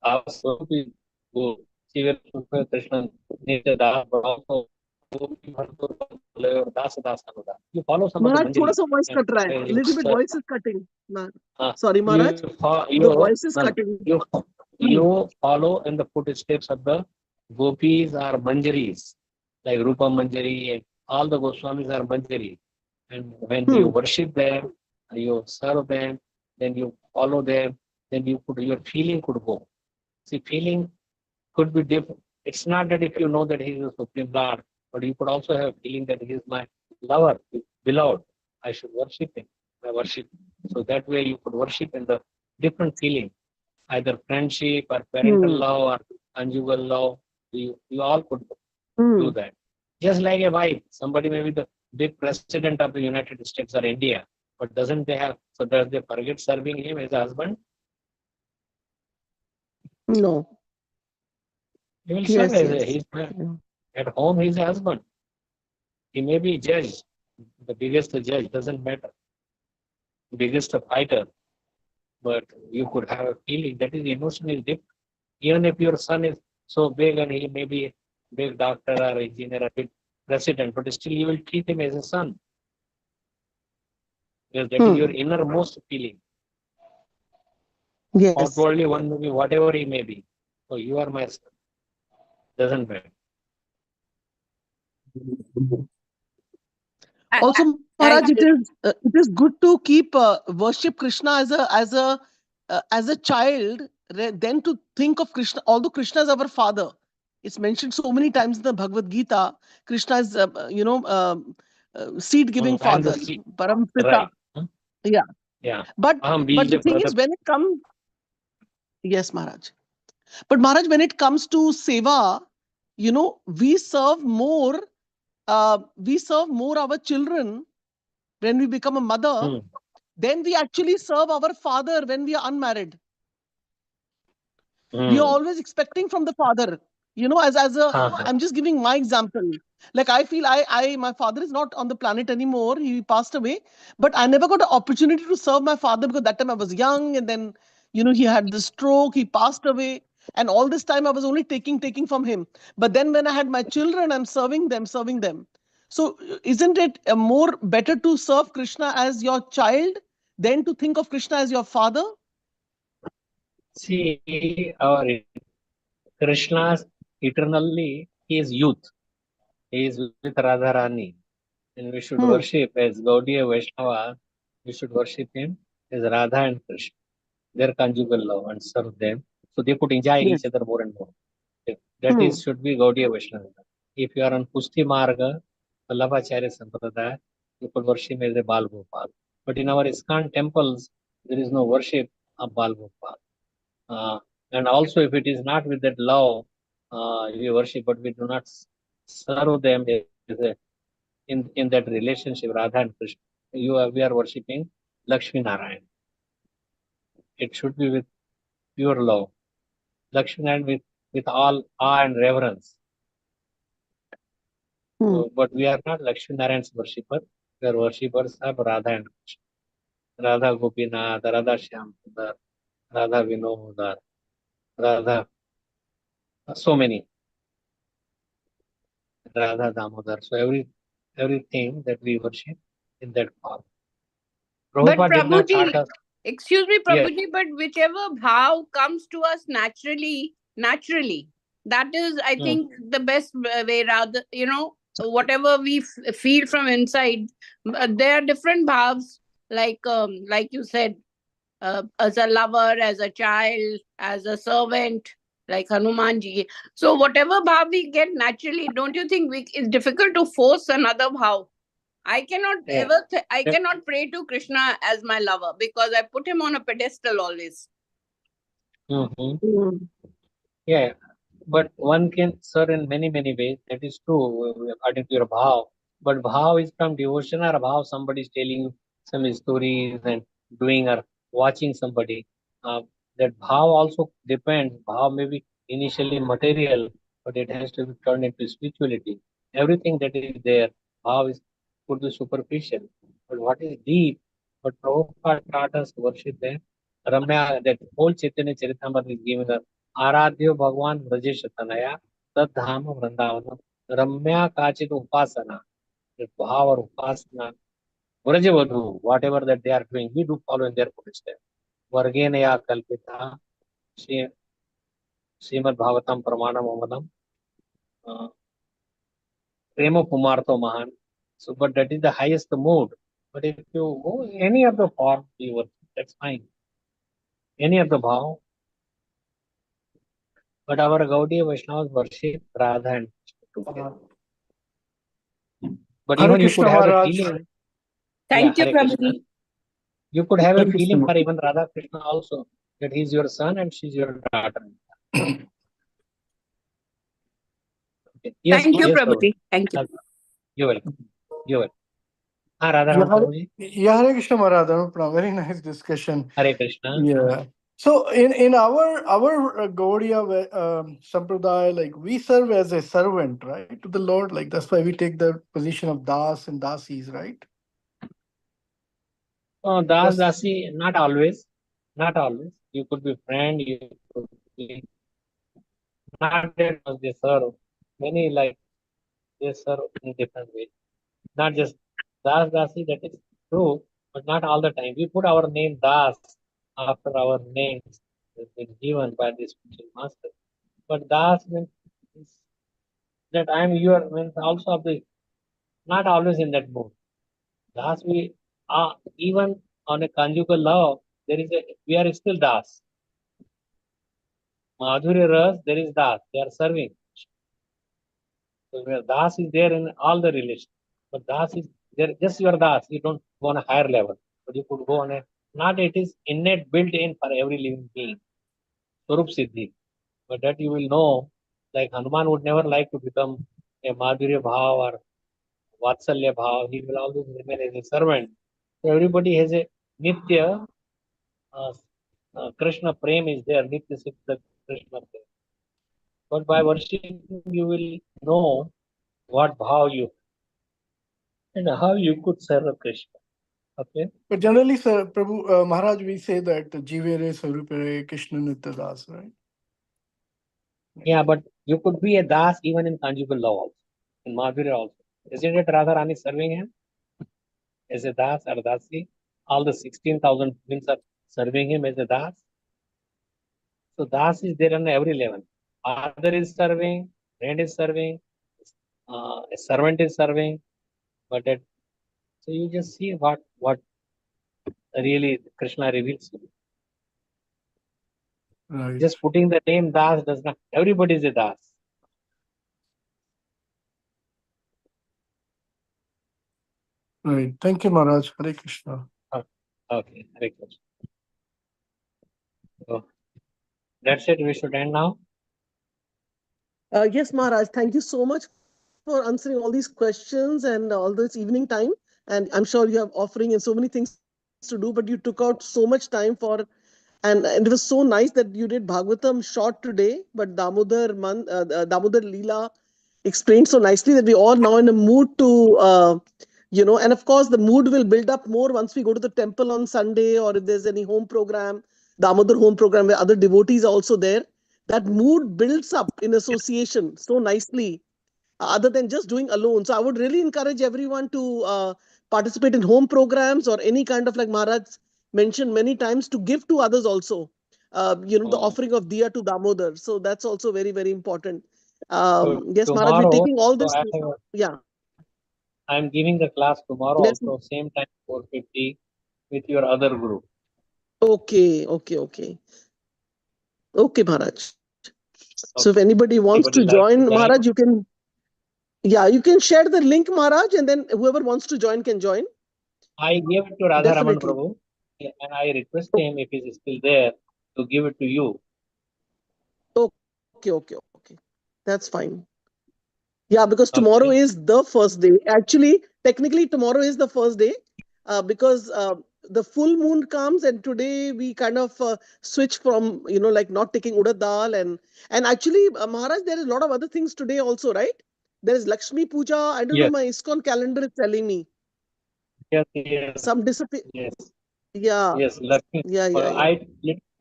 our Swarupi Guru. She will fulfill Krishna nature that, but also you follow some of the Maharaj, thoda Manjari. sa voice cut raha hai. And A little bit voice is cutting. Sorry, you, Maharaj. The voice is cutting. you follow in the footsteps of the gopis or manjaris, like Rupa Manjari, and all the Goswamis are Manjari. And when you worship them, you serve them, then you follow them, then your feeling could go. See, feeling could be different. It's not that if you know that he is the Supreme Lord, but you could also have a feeling that he is my lover, beloved. I should worship him. I worship. So that way you could worship in the different feeling, either friendship or parental love or conjugal love. You all could do that. Just like a wife, somebody may be the big president of the United States or India, but does they forget serving him as a husband? No. He will serve at home, he's a husband. He may be judge, the biggest judge, doesn't matter. Biggest fighter, but you could have a feeling that is emotionally different. Even if your son is so big and he may be a big doctor or engineer or big president, but still you will treat him as a son. Because that is your innermost feeling. Yes. Outwardly, one may be whatever he may be. So you are my son. Doesn't matter. Also, Maharaj, it is good to keep worship Krishna as a child, then to think of Krishna. Although Krishna is our father, it's mentioned so many times in the Bhagavad Gita. Krishna is seed giving father, Param Pita. Right. Yeah. But the thing is, when it comes, yes, Maharaj. But Maharaj, when it comes to seva, we serve more. We serve more our children when we become a mother. Then we actually serve our father when we are unmarried. We are always expecting from the father. I'm just giving my example. Like, I feel my father is not on the planet anymore. He passed away, but I never got an opportunity to serve my father because that time I was young, and then, he had the stroke, he passed away. And all this time I was only taking from him. But then when I had my children, I'm serving them. So isn't it more better to serve Krishna as your child than to think of Krishna as your father? See, our Krishna's eternally, he is youth. He is with Radharani. And we should worship as Gaudiya Vaishnava, we should worship him as Radha and Krishna, their conjugal love, and serve them. So they could enjoy each other more and more. That should be Gaudiya Vaishnava. If you are on Pusti Marga, Vallabhacharya Sampradaya, you could worship as a Bal Gopal. But in our ISKCON temples, there is no worship of Bal Gopal. And also, if it is not with that love, we worship, but we do not serve them as in that relationship, Radha and Krishna. We are worshipping Lakshmi Narayan. It should be with pure love. Lakshmi Narayan with all awe and reverence. So, but we are not Lakshmi Narayan's worshipper. We are worshippers of Radha and Krishna. Radha Gopinath, Radha Shyamsundar, Radha Vinodar, Radha, so many. Radha Damodar. So everything that we worship in that form. But Prabhupada did not taught Prabhuji, us. excuse me, Prabhuji, but whichever bhav comes to us naturally, That is, I think, the best way. Rather, whatever we feel from inside, there are different bhavs, like you said, as a lover, as a child, as a servant, like Hanumanji. So whatever bhav we get naturally, don't you think it's difficult to force another bhav? I cannot I cannot pray to Krishna as my lover, because I put him on a pedestal always. Yeah, but one can serve in many ways. That is true, according to your bhav. But bhav is from devotion, or bhav somebody is telling you some stories and doing or watching somebody. That bhav also depends. Bhav may be initially material, but it has to be turned into spirituality. Everything that is there, bhav is could be superficial. But what is deep? But Prabhupada taught us to worship there. Ramya, that whole Chaitanya Charitamrita is giving us. आराध्यो भगवान ब्रजेश तनया तद्धाम वृंदावन रम्या काचित उपासना भाव और उपासना व्रज वधु whatever that they are doing we do follow in their footstep वर्गेन या कल्पिता श्रीमद् भागवतम प्रमाणम अमलम प्रेम कुमार तो महान so but that is the highest mood. But if you go any of the form you worship, that's fine, any of the bhav. But our Gaudiya Vaishnavas worship Radha and Krishna together. But Hare even you Krishna could have a Maharaj. feeling. Thank you, Hare Krishna. Prabhuji. You could have Hare a Krishna feeling for Maharaj. even Radha Krishna also, that he's your son and she's your daughter. Okay. Yes, Thank you, yes, Prabhuji. Thank you. You're welcome. You're welcome. Radha Yeah, Prabhuji. yeah, Hare Krishna Maharaj. Very nice discussion. Hare Krishna. Yeah. So in our Gaudiya Sampradaya, like we serve as a servant, right, to the Lord. Like that's why we take the position of Das and Dasis, right? Das, Dasi, not always. Not always. You could be friend, you could be not that much they serve. Many like they serve in different ways. Not just Das, Dasi, that is true, but not all the time. We put our name Das after our names has been given by the spiritual master. But Das means that I am your means also of the not always in that mood. Das we are even on a conjugal love, there is a we are still Das. Madhurya Ras, there is Das, they are serving. So where Das is there in all the relations. But Das is there, just your Das, you don't go on a higher level. But you could go on a not it is innate built in for every living being. Swarup Siddhi. But that you will know, like Hanuman would never like to become a Madhurya Bhav or Vatsalya Bhav. He will always remain as a servant. So everybody has a Nitya Krishna Prem is there, Nitya Siddha Krishna Prem. But by worshiping, you will know what bhav you and how you could serve Krishna. Okay. But generally, sir, Prabhu Maharaj, we say that Jivere Sarupere Krishna Nitya Das, right? Yeah, but you could be a das even in conjugal love also, in Madhurya also. Isn't it Radha Rani serving him as a das or dasi? All the 16,000 twins are serving him as a das. So das is there on every level. Father is serving, friend is serving, a servant is serving, but that, so you just see what really Krishna reveals to you. Right. Just putting the name Das does not, everybody is a Das. Right. Thank you, Maharaj. Hare Krishna. Okay, Hare Krishna. So, that's it, we should end now. Yes, Maharaj, thank you so much for answering all these questions and all this evening time. And I'm sure you have offering and so many things to do, but you took out so much time for, and it was so nice that you did Bhagvatam short today, but Damodar Leela explained so nicely that we all now in a mood to, and of course the mood will build up more once we go to the temple on Sunday, or if there's any home program, Damodar home program where other devotees are also there. That mood builds up in association so nicely, other than just doing alone. So I would really encourage everyone to participate in home programs or any kind of, like Maharaj mentioned many times, to give to others also. the offering of diya to Damodar. So that's also very, very important. So Yes, Maharaj, we're tomorrow, taking all this. so Yeah. I'm giving the class tomorrow Yes. also, same time 4:50 with your other group. Okay, Maharaj. So if Okay. anybody wants Anybody to like to join, join? Maharaj, you can share the link, Maharaj, and then whoever wants to join can join. I gave it to Radha Raman Definitely. Prabhu, and I request him if he is still there to give it to you. Okay. That's fine. Yeah, because tomorrow Okay. is the first day. Actually, technically, tomorrow is the first day because the full moon comes, and today we kind of switch from like not taking urad dal and actually, Maharaj, there is a lot of other things today also, right? There is Lakshmi Puja. I don't know. Yes. My ISKCON calendar is telling me Yes. some disappear. Yes. Yeah. Yes. Lakshmi. Yeah.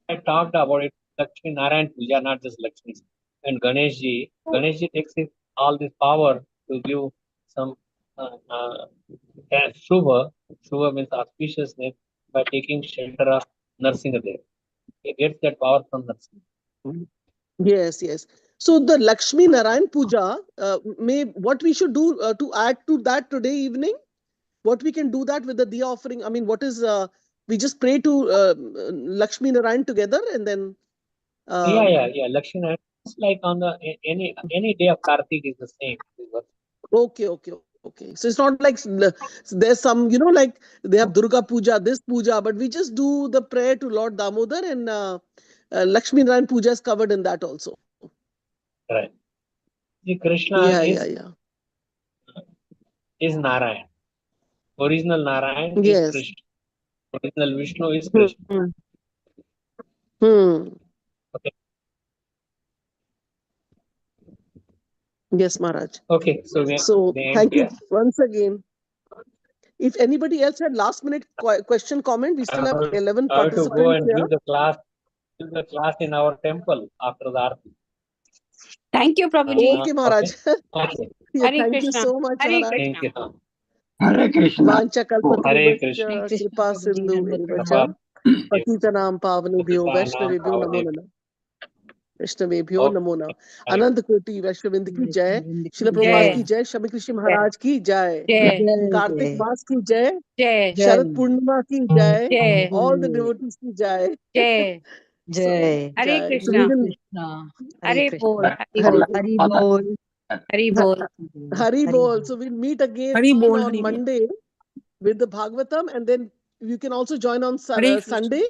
I talked about it. Lakshmi Narayan Puja, not just Lakshmi. And Ganesh ji takes all this power to give some Shubha. Shubha means auspiciousness by taking shelter of Narsingadev. He gets that power from Narsingadev. Yes. So the Lakshmi Narayan Puja, what we should do to add to that today evening? What we can do that with the diya offering? I mean, what is we just pray to Lakshmi Narayan together and then. Yeah. Lakshmi Narayan. It's like on the any day of Kartik is the same. Okay. So it's not like there's some, like they have Durga Puja, this Puja, but we just do the prayer to Lord Damodar and Lakshmi Narayan Puja is covered in that also. Right. See, Krishna Yeah. is Narayan. Original Narayan is Yes. Krishna. Original Vishnu is Krishna. Okay. Yes, Maharaj. Okay. So Thank you once again. If anybody else had last minute question, comment, we still have 11 I have to go participants and here. give the class in our temple after the Aarti. Thank you, Prabhuji. Okay, Maharaj. Okay. Yeah, Hare thank you Krishna. so much, Hare Maharaj. Thank you. Hare Krishna. Vancha Hare kalpatarubhasya Krishna. kripa sindhu evacha Prabhuji. patitanam pavanebhyo vaishnavebhyo namo namah. वैष्णवेभ्यो नमो नमः. अनंत कोटि वैष्णववृंद की जय. श्रील प्रभुपाद की जय. स्वामी कृष्ण महाराज की जय. कार्तिक मास की जय. शरद पूर्णिमा की जय. All the devotees की जय. Hare जय. Krishna. Hare Bol. Hari Bol. So we'll meet again Hari Bol, on Hari Bol. Monday with the Bhagvatam, and then you can also join on Hare Krishna. Sunday